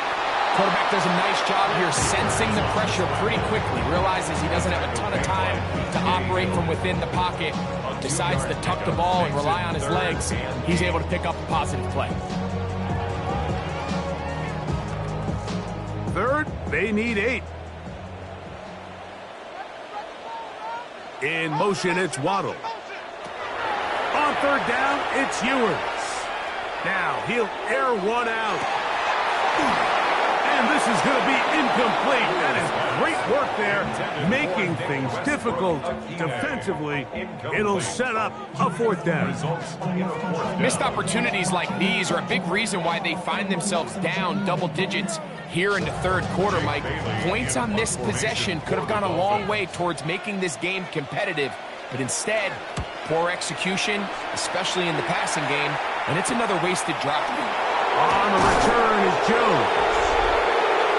Quarterback does a nice job here sensing the pressure pretty quickly. Realizes he doesn't have a ton of time to operate from within the pocket. Decides to tuck the ball and rely on his legs. He's able to pick up a positive play. 3rd, they need 8. In motion, it's Waddle. On 3rd down, it's Ewers. Now he'll air one out. And this is going to be incomplete. That is great work there, making things difficult defensively. It'll set up a 4th down. Missed opportunities like these are a big reason why they find themselves down double digits here in the 3rd quarter, Mike. Points on this possession could have gone a long way towards making this game competitive, but instead, poor execution, especially in the passing game, and it's another wasted drop. On the return is Jones.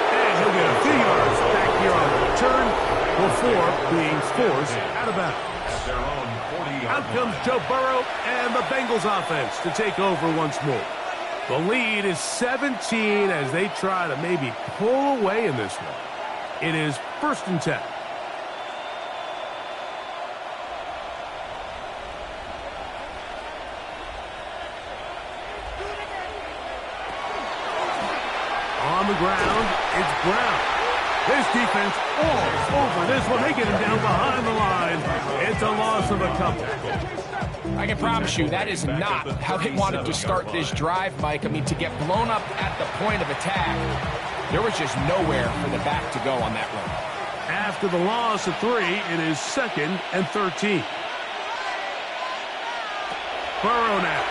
And he'll get a few yards back here on the return before being forced out of bounds. Out comes Joe Burrow and the Bengals offense to take over once more. The lead is 17 as they try to maybe pull away in this one. It is 1st and 10. On the ground, it's Brown. This defense all over this one. They get him down behind the line. It's a loss of a couple. I can promise you that is not how they wanted to start this drive, Mike. I mean, to get blown up at the point of attack, there was just nowhere for the back to go on that run. After the loss of 3, it is 2nd and 13. Burrow now.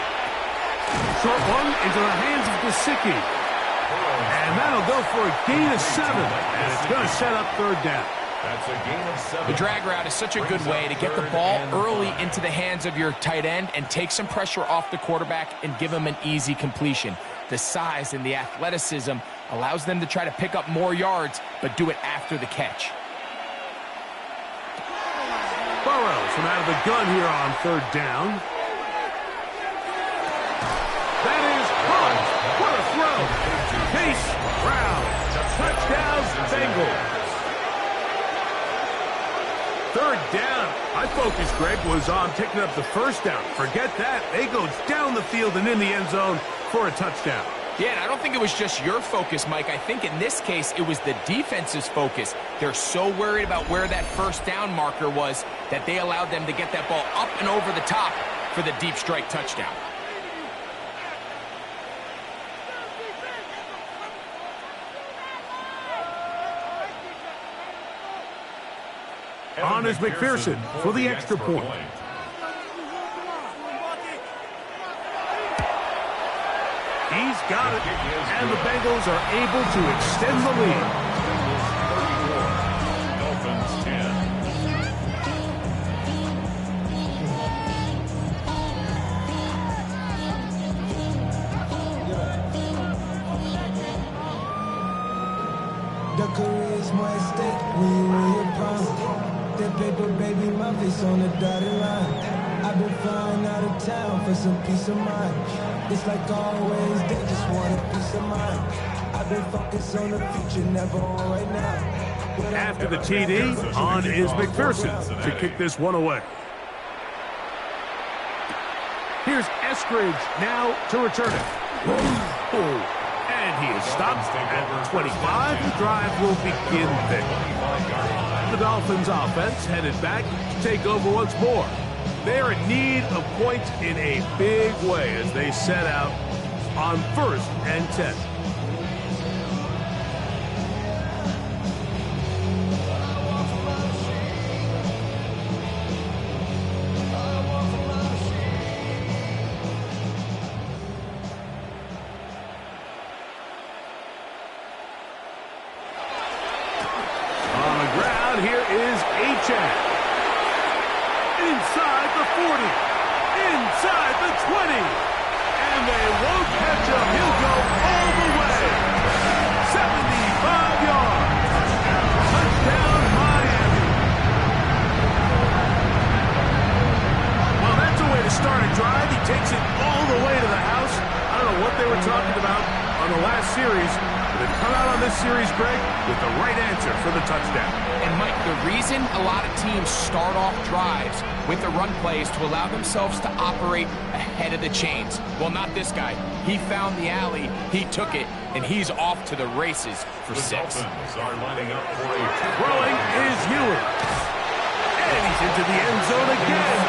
Short one into the hands of Gesicki. And that'll go for a gain of 7. And it's going to set up 3rd down. That's a gain of 7. The drag route is such a good way to get the ball early into the hands of your tight end and take some pressure off the quarterback and give him an easy completion. The size and the athleticism allows them to try to pick up more yards, but do it after the catch. Burrows from out of the gun here on 3rd down. That is caught. What a throw. Chase Brown. Touchdown, Bengals. 3rd down. My focus, Greg, was on picking up the 1st down. Forget that. They go down the field and in the end zone for a touchdown. Yeah, and I don't think it was just your focus, Mike. I think in this case, it was the defense's focus. They're so worried about where that 1st down marker was that they allowed them to get that ball up and over the top for the deep strike touchdown. On is McPherson for the extra point. He's got it, and the Bengals are able to extend the lead. Dolphins 10. The career's more at stake when you win your prime. That paper, baby, my face on the dotted line. I've been flying out of town for some peace of mind. It's like always, they just want a peace of mind. I've been focused on the future, never on right now. After the TD, on is McPherson to kick this one away. Here's Eskridge now to return it. And he is stopped at 25. The drive will begin there. The Dolphins offense headed back to take over once more. They are in need of points in a big way as they set out on 1st and 10. On the ground, here is Achane. Inside the 40, inside the 20, and they won't catch him. He'll go all the way. series. They've come out on this series, Greg, with the right answer for the touchdown. And, Mike, the reason a lot of teams start off drives with the run play is to allow themselves to operate ahead of the chains. Well, not this guy. He found the alley, he took it, and he's off to the races for The 6. Dolphins are lining up for a Throwing is Ewing. And he's into the end zone again.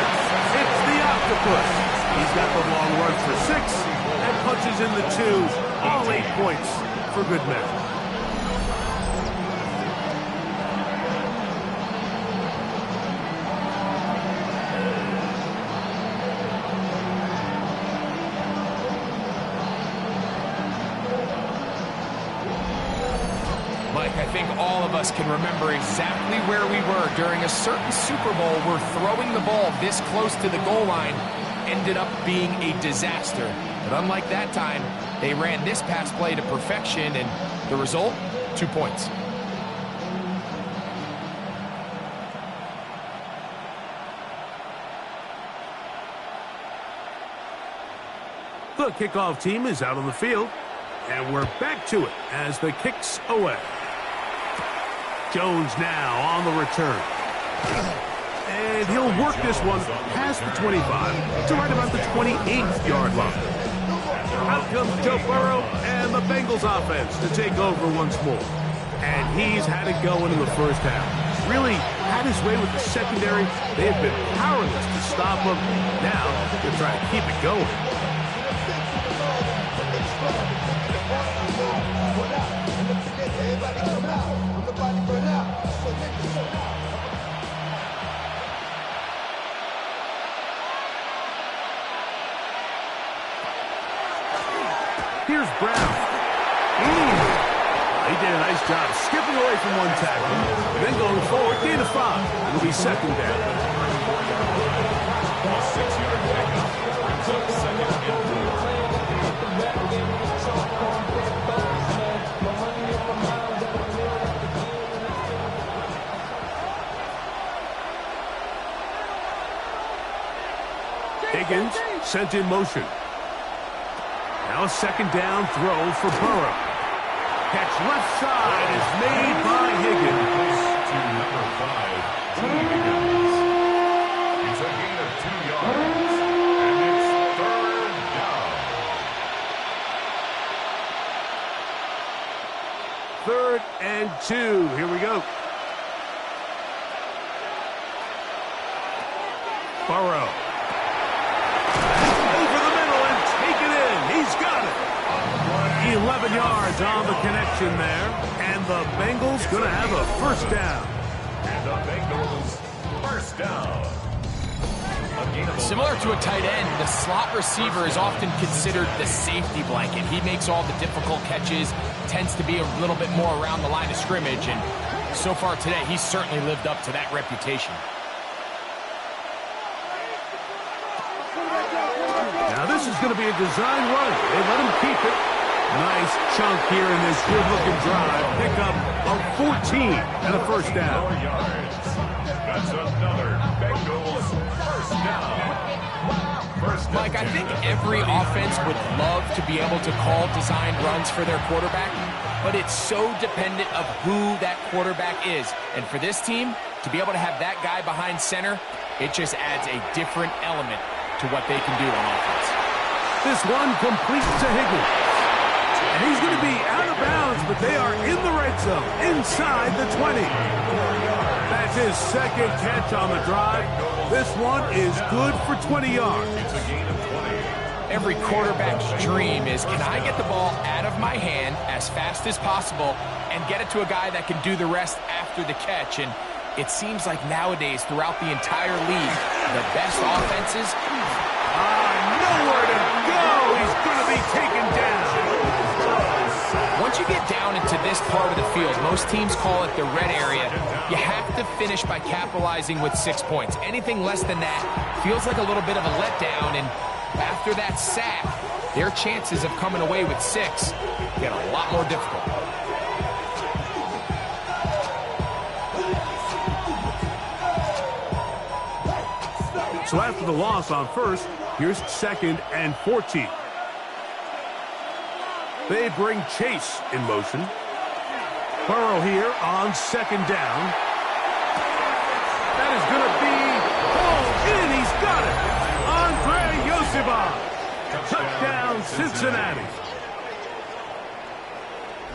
It's the octopus. He's got the long run for 6 and punches in the 2. All 8 points for good measure. Mike, I think all of us can remember exactly where we were during a certain Super Bowl where throwing the ball this close to the goal line ended up being a disaster. But unlike that time, they ran this pass play to perfection, and the result, 2 points. The kickoff team is out on the field, and we're back to it as the kick's away. Jones now on the return. And he'll work this one past the 25 to right about the 28-yard line. Out comes Joe Burrow and the Bengals offense to take over once more. And he's had it going in the first half. Really had his way with the secondary. They have been powerless to stop him. Now they're trying to keep it going. Here's Brown. He did a nice job skipping away from one tackle. And then going forward, gain of 5. It'll be second down. A 6-yard pickup brings up second and 4. Higgins sent in motion. Now a second down throw for Burrow. Catch left side is made by Higgins. To number 5, T. Higgins. It's a gain of 2 yards, and it's third down. 3rd and 2. Here we go. Burrow. Over the middle and take it in. He's got it. 11 yards on the connection there. And the Bengals going to have a first down. And the Bengals first down. Similar to a tight end, the slot receiver is often considered the safety blanket. He makes all the difficult catches, tends to be a little bit more around the line of scrimmage, and so far today, he's certainly lived up to that reputation. Now this is going to be a design run. They let him keep it. Nice chunk here in this good-looking drive. Pick up of 14 and a first down. 4 yards. That's another Bengals first down. Mike, I think every offense would love to be able to call design runs for their quarterback, but it's so dependent of who that quarterback is. And for this team, to be able to have that guy behind center, it just adds a different element to what they can do on offense. This one complete to Higgins. And he's going to be out of bounds, but they are in the red zone, inside the 20. That's his second catch on the drive. This one is good for 20 yards. It's a gain of 20. Every quarterback's dream is, can I get the ball out of my hand as fast as possible and get it to a guy that can do the rest after the catch? And it seems like nowadays, throughout the entire league, the best offenses, nowhere to go. He's going to be taken down. once you get down into this part of the field, most teams call it the red area, you have to finish by capitalizing with 6 points. Anything less than that feels like a little bit of a letdown, and after that sack, their chances of coming away with 6 get a lot more difficult. So after the loss on first, here's 2nd and 14. They bring Chase in motion. Burrow here on second down. That is going to be pulled in. He's got it. Andre Yosibov. Touchdown, Cincinnati.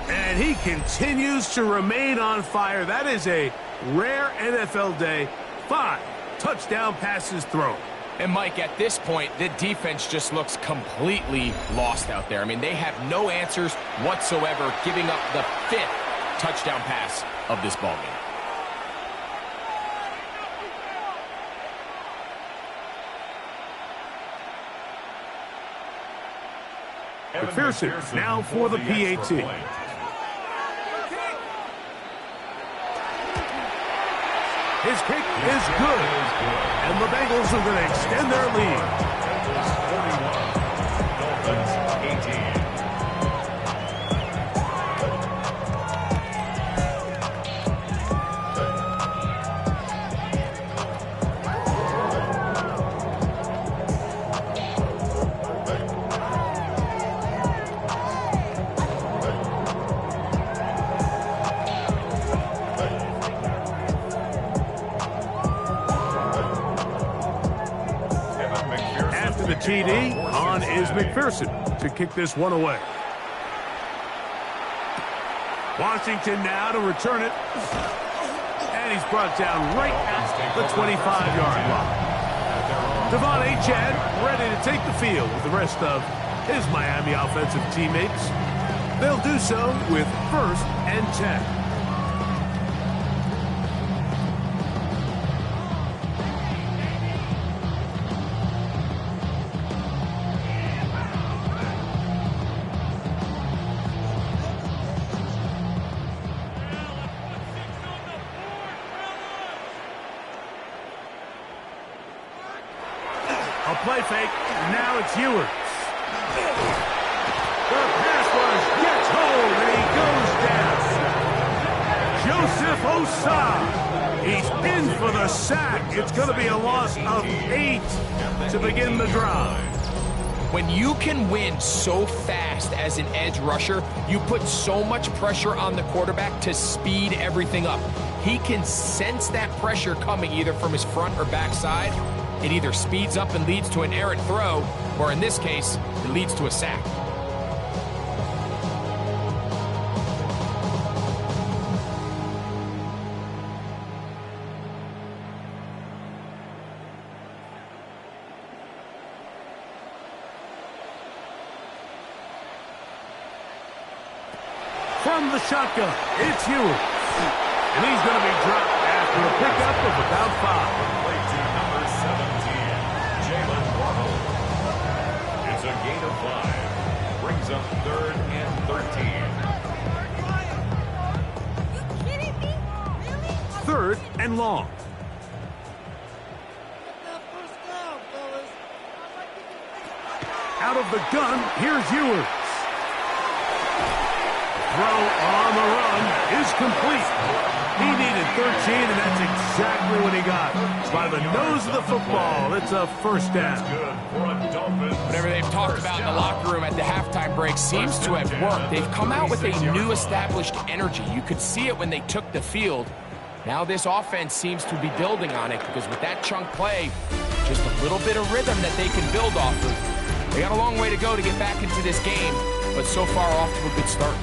And he continues to remain on fire. That is a rare NFL day. 5 touchdown passes thrown. And, Mike, at this point, the defense just looks completely lost out there. I mean, they have no answers whatsoever, giving up the 5th touchdown pass of this ballgame. McPherson now for the PAT. His kick is good. And the Bengals are going to extend their lead. Dolphins 18. TD, on is McPherson to kick this one away. Washington now to return it. And he's brought down right at the 25-yard line. Devon Achane ready to take the field with the rest of his Miami offensive teammates. They'll do so with 1st and 10. A play fake. Now it's Ewers. The pass rush gets home, and he goes down. Joseph Osai. He's in for the sack. It's going to be a loss of 8 to begin the drive. When you can win so fast as an edge rusher, you put so much pressure on the quarterback to speed everything up. He can sense that pressure coming either from his front or back side. It either speeds up and leads to an errant throw, or in this case, it leads to a sack. From the shotgun, it's Ewers. And he's going to be dropped after a pickup of about 5. It's a gain of 5. Brings up 3rd and 13. You kidding me? Really? 3rd and long. Out of the gun, here's Ewers. Throw on the run is complete. He needed 13, and that's exactly what he got. By the nose of the football, it's a 1st down. Whatever they've talked about in the locker room at the halftime break seems to have worked. They've come out with a new established energy. You could see it when they took the field. Now this offense seems to be building on it because with that chunk play, just a little bit of rhythm that they can build off of. They got a long way to go to get back into this game, but so far off to a good start.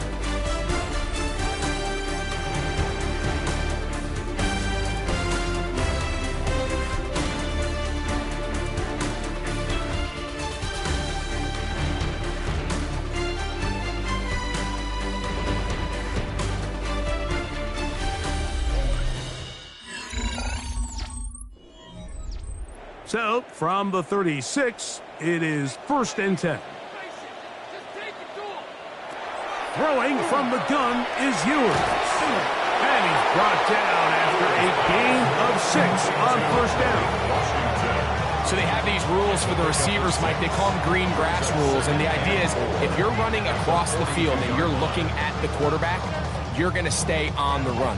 So, from the 36, it is 1st and 10. Throwing from the gun is Ewers. And he's brought down after a gain of 6 on 1st down. So they have these rules for the receivers, Mike. They call them green grass rules. And the idea is if you're running across the field and you're looking at the quarterback, you're going to stay on the run.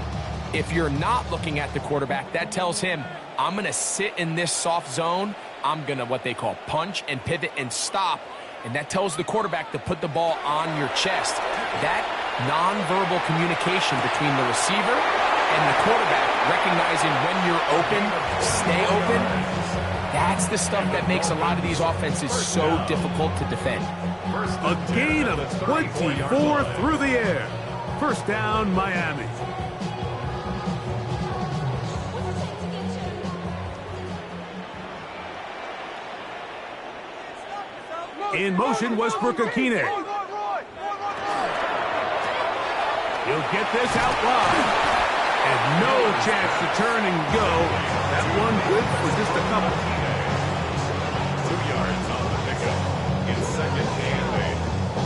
If you're not looking at the quarterback, that tells him, I'm going to sit in this soft zone. I'm going to what they call punch and pivot and stop. and that tells the quarterback to put the ball on your chest. That nonverbal communication between the receiver and the quarterback, recognizing when you're open, stay open, that's the stuff that makes a lot of these offenses so difficult to defend. A gain of 24 through the air. First down, Miami. In motion, Westbrook-Ikhine. He'll get this out wide. And no chance to turn and go. That one good for just a couple. 2 yards on the pickup. In second and 8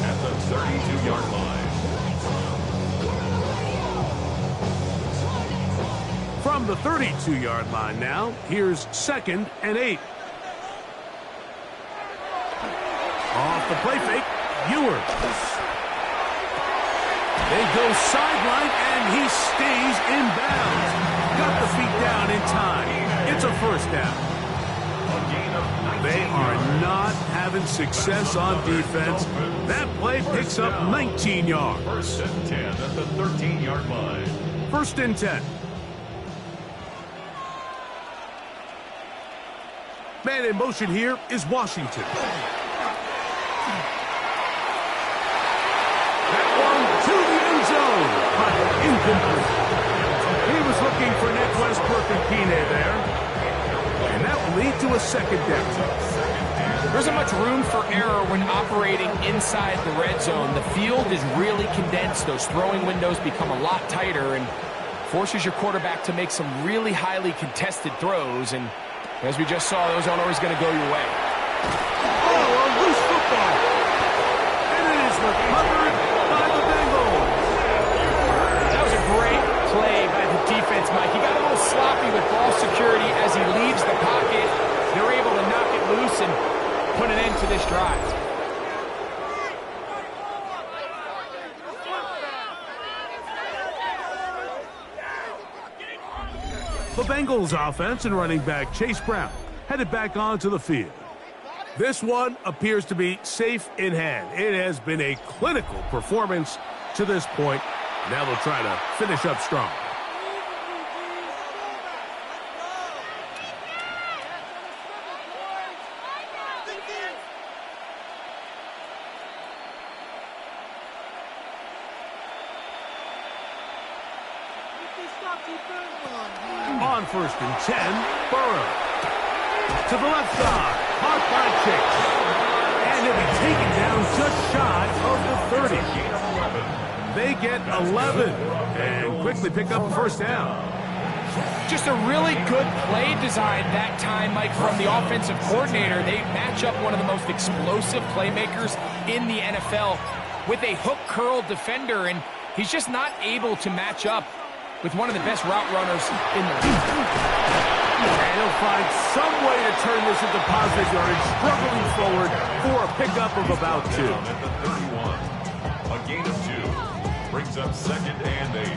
at the 32-yard line. From the 32-yard line now, here's second and 8. Off the play fake, Ewers. They go sideline, and he stays in bounds. Got the feet down in time. It's a first down. They are not having success on defense. That play picks up 19 yards. First and 10 at the 13-yard line. First and 10. Man in motion here is Washington. That one to the end zone, but incomplete. He was looking for Nick Westbrook-Ikhine there. And that will lead to a second down. There isn't much room for error when operating inside the red zone. The field is really condensed. Those throwing windows become a lot tighter and forces your quarterback to make some really highly contested throws. And as we just saw, those aren't always going to go your way. Oh, a loose football. And it is recovered by the Bengals. That was a great play by the defense, Mike. He got a little sloppy with ball security as he leaves the pocket. They're able to knock it loose and put an end to this drive. The Bengals offense and running back Chase Brown headed back onto the field. This one appears to be safe in hand. It has been a clinical performance to this point. Now they'll try to finish up strong. On first and 10, Burrow. To the left side, caught by Chase. And he'll be taken down just shy of the 30. They get 11 and quickly pick up a first down. Just a really good play design that time, Mike, from the offensive coordinator. They match up one of the most explosive playmakers in the NFL with a hook curl defender, and he's just not able to match up with one of the best route runners in the league. And he'll find some way to turn this into positive yardage, struggling forward for a pickup of about 2. At the 31, a gain of 2 brings up second and 8.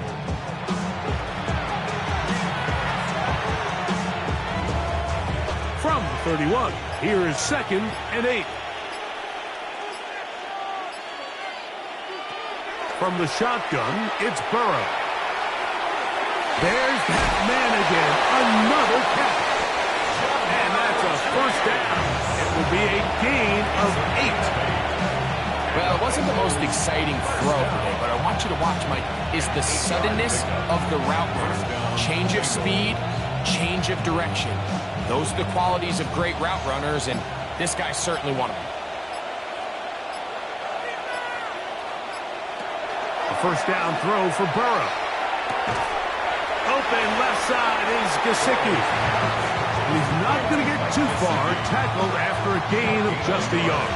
From the 31, here is second and 8. From the shotgun, it's Burrow. There's that man again, another catch. And that's a first down. It will be a gain of 8. Well, it wasn't the most exciting throw today, but I want you to watch, Mike, is the suddenness of the route run. Change of speed, change of direction. Those are the qualities of great route runners, and this guy's certainly one of them. A first down throw for Burrow. Open left side is Gesicki. He's not going to get too far, tackled after a gain of just a yard.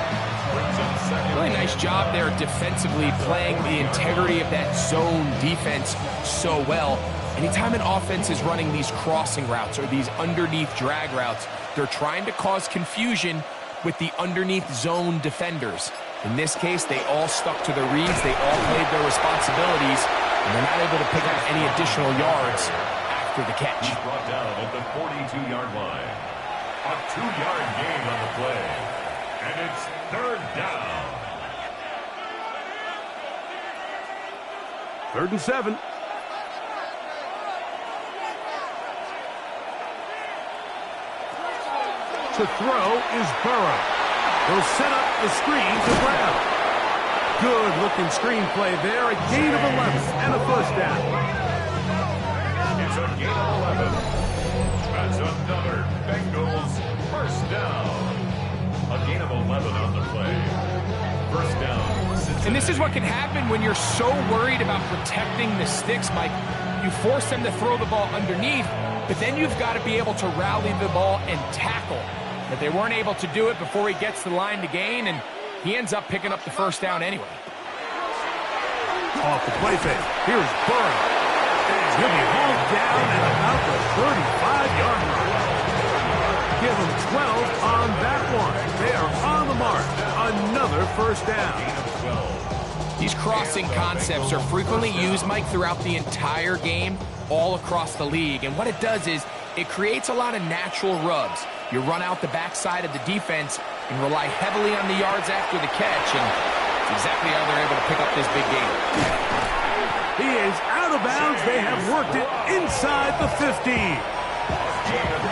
Really nice job there defensively, playing the integrity of that zone defense so well. Anytime an offense is running these crossing routes or these underneath drag routes, they're trying to cause confusion with the underneath zone defenders. In this case, they all stuck to their reads, they all played their responsibilities, and they're not able to pick up any additional yards after the catch. He's brought down at the 42-yard line. A 2-yard gain on the play. And it's third down. 3rd and 7. To throw is Burrow. He'll set up the screen to Brown. Good-looking screen play there. A gain of 11 and a first down. It's a gain of 11. That's another Bengals first down. A gain of 11 on the play. First down, Cincinnati. And this is what can happen when you're so worried about protecting the sticks, Mike. You force them to throw the ball underneath, but then you've got to be able to rally the ball and tackle. But they weren't able to do it before he gets to the line to gain, and he ends up picking up the first down anyway. Off the play fake. Here's Burrow. And he'll be hauled down at about the 35-yard line. Give him 12 on that one. They are on the mark. Another first down. These crossing concepts are frequently used, Mike, throughout the entire game, all across the league. And what it does is it creates a lot of natural rubs. You run out the backside of the defense and rely heavily on the yards after the catch, and it's exactly how they're able to pick up this big game. He is out of bounds. They have worked it inside the 50.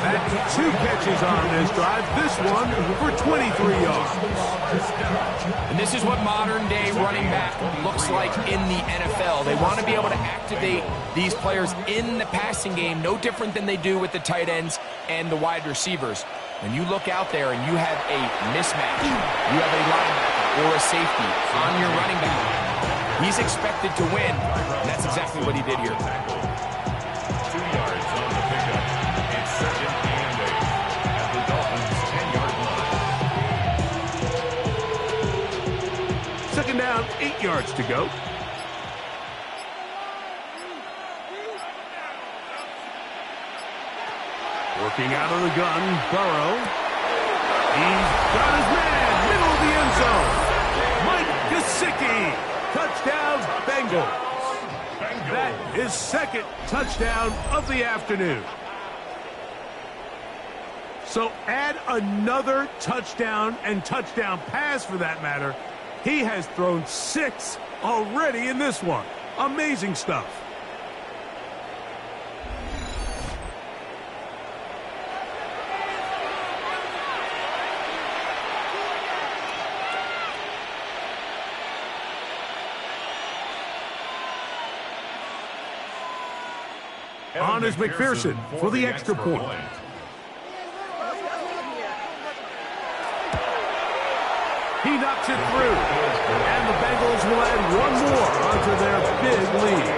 That's 2 catches on this drive. This one for 23 yards. And this is what modern-day running back looks like in the NFL. They want to be able to activate these players in the passing game, no different than they do with the tight ends and the wide receivers. When you look out there and you have a mismatch, you have a linebacker or a safety on your running back, he's expected to win, and that's exactly what he did here. 2 yards on the pickup. It's second and 8 at the Dolphins' 10-yard line. Second down, 8 yards to go. Working out of the gun, Burrow. He's got his man, middle of the end zone. Mike Gesicki, touchdown, Bengals. That is second touchdown of the afternoon. So add another touchdown and touchdown pass for that matter. He has thrown 6 already in this one. Amazing stuff. On is McPherson for the extra point. He knocks it through. And the Bengals will add one more onto their big lead.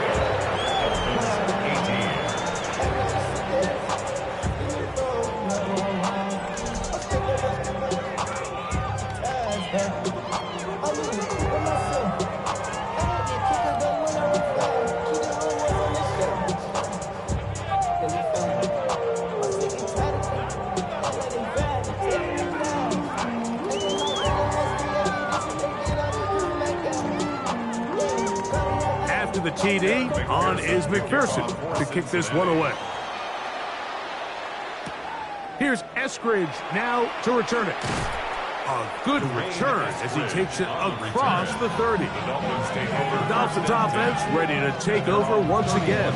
The TD, on is McPherson to kick this one away. Here's Eskridge now to return it. A good return as he takes it across the 30. The Dolphins offense ready to take over once again.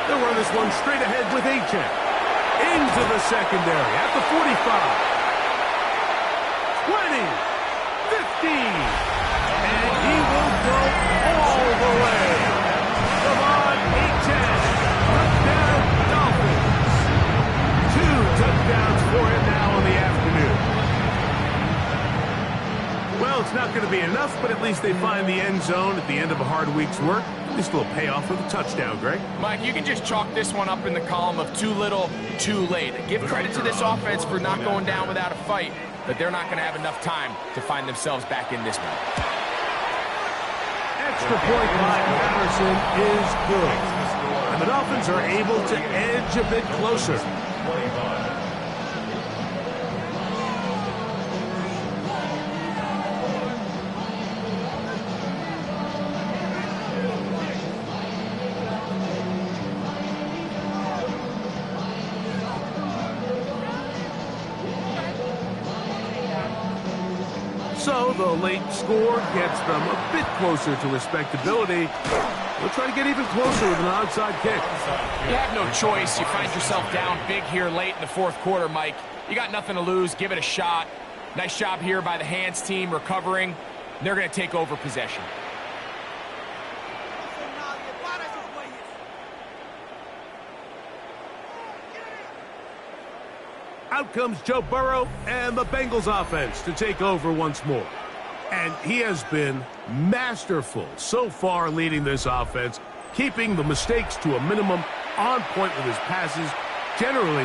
They'll run this one straight ahead with Achane. Into the secondary at the 45. 20. 15. And he will go all the way. Come on, Achane. Touchdown, Dolphins. 2 touchdowns for him now in the afternoon. Well, it's not going to be enough, but at least they find the end zone at the end of a hard week's work. This little payoff with a touchdown, Greg. Mike, you can just chalk this one up in the column of too little, too late. Give credit to this offense for not going down without a fight, but they're not going to have enough time to find themselves back in this one. extra point by Patterson is good. And the Dolphins are able to edge a bit closer. 25. So the late score gets them a bit closer to respectability. We'll try to get even closer with an onside kick. You have no choice. You find yourself down big here late in the fourth quarter, Mike. You got nothing to lose. Give it a shot. Nice job here by the hands team recovering. They're going to take over possession. Out comes Joe Burrow and the Bengals offense to take over once more. And he has been masterful so far leading this offense, keeping the mistakes to a minimum, on point with his passes, generally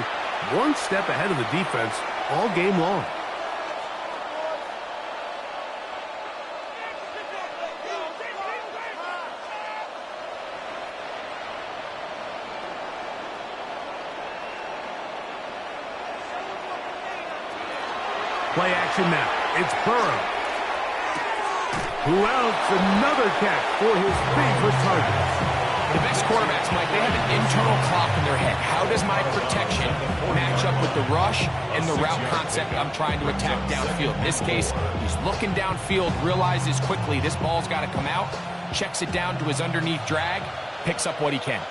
one step ahead of the defense all game long. Play action now. It's Burrow. Who else? Another catch for his favorite target. The best quarterbacks, Mike, they have an internal clock in their head. How does my protection match up with the rush and the route concept I'm trying to attack downfield? In this case, he's looking downfield, realizes quickly this ball's got to come out, checks it down to his underneath drag, picks up what he can.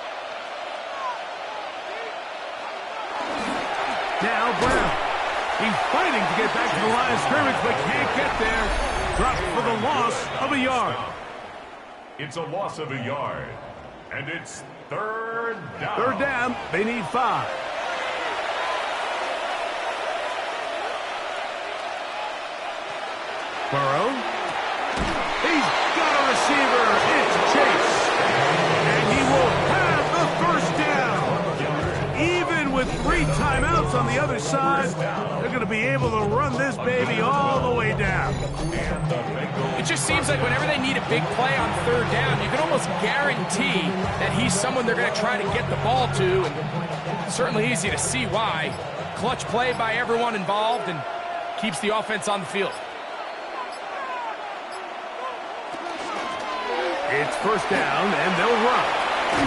Now Brown. He's fighting to get back to the line of scrimmage, but can't get there. Dropped for the loss of a yard. It's a loss of a yard. And it's third down. Third down. They need 5. Burrow. He's got a receiver. It's Chase. And he will have the first down. Even with 3 timeouts on the other side, they're going to be able to run this baby all the way down. It just seems like whenever they need a big play on third down, you can almost guarantee that he's someone they're going to try to get the ball to, and it's certainly easy to see why. Clutch play by everyone involved and keeps the offense on the field. It's first down, and they'll run.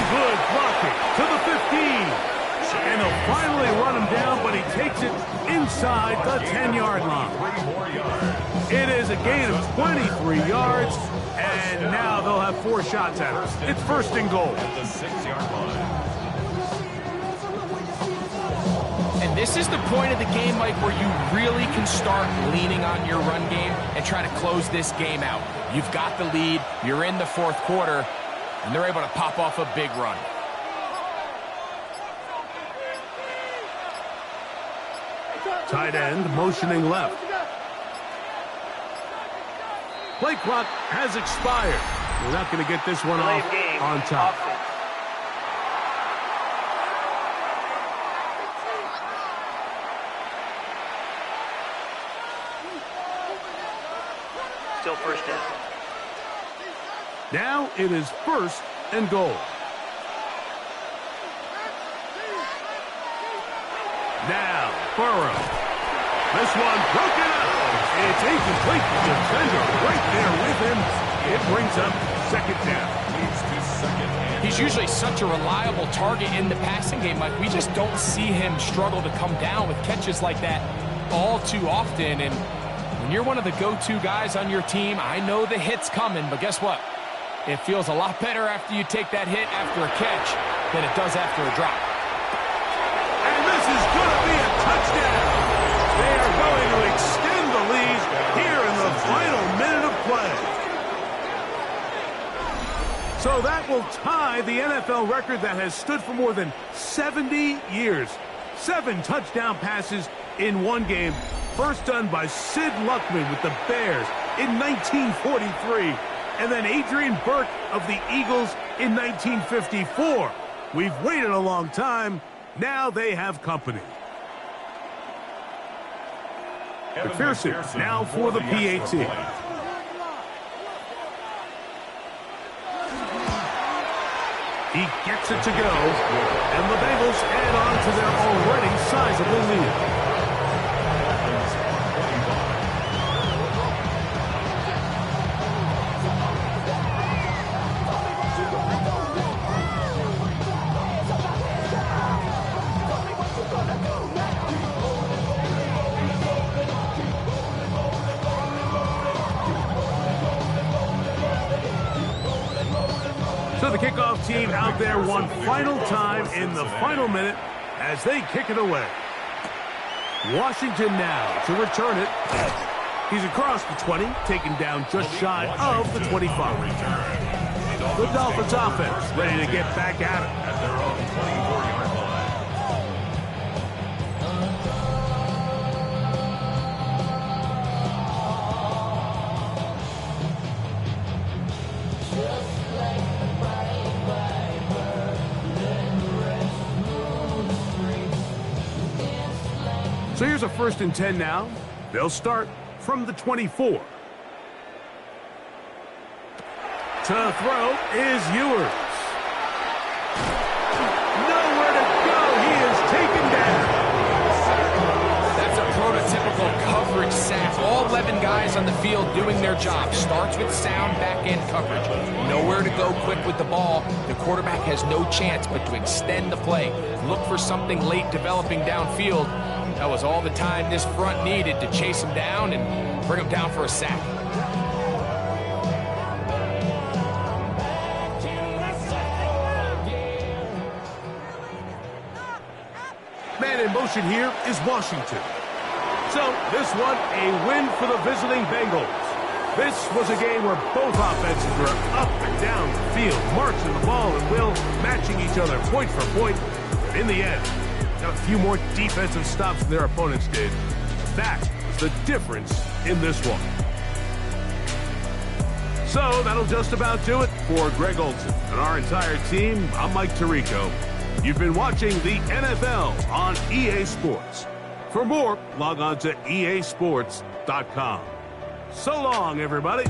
Good blocking to the 15. And they'll finally run him down, but he takes it inside the 10-yard line. It is a gain of 23 yards, and now they'll have 4 shots at it. It's first and goal. At the 6-yard line. And this is the point of the game, Mike, where you really can start leaning on your run game and try to close this game out. You've got the lead, you're in the fourth quarter, and they're able to pop off a big run. Tight end motioning left. Play clock has expired. We're not going to get this one off on top. Still first down. Now it is first and goal. Now Burrow. This one broken up. It's incomplete. The defender right there with him. It brings up second down. He's usually such a reliable target in the passing game, Mike. We just don't see him struggle to come down with catches like that all too often. And when you're one of the go-to guys on your team, I know the hit's coming, but guess what? It feels a lot better after you take that hit after a catch than it does after a drop. And this is going to be a touchdown. They are going to extend the lead here in the final minute of play. So that will tie the NFL record that has stood for more than 70 years. 7 touchdown passes in one game. First done by Sid Luckman with the Bears in 1943. And then Adrian Burke of the Eagles in 1954. We've waited a long time. Now they have company. McPherson now for the PAT. He gets it to go, and the Bengals add on to their already sizable lead. So the kickoff team out there one final time in the final minute as they kick it away. Washington now to return it. He's across the 20, taken down just shy of the 25. The Dolphins offense ready to get back at it. At their own 24-yard line. So here's a 1st and 10 now. They'll start from the 24. To throw is Ewers. Nowhere to go. He is taken down. That's a prototypical coverage sack. All 11 guys on the field doing their job. Starts with sound back-end coverage. Nowhere to go quick with the ball. The quarterback has no chance but to extend the play. Look for something late developing downfield. That was all the time this front needed to chase him down and bring him down for a sack. Man in motion here is Washington. So this one, a win for the visiting Bengals. This was a game where both offenses were up and down the field, marching the ball and will, matching each other point for point. But in the end, got a few more defensive stops than their opponents did. That was the difference in this one. So that'll just about do it for Greg Olsen and our entire team. I'm Mike Tirico. You've been watching the NFL on EA Sports. For more, log on to easports.com. So long, everybody.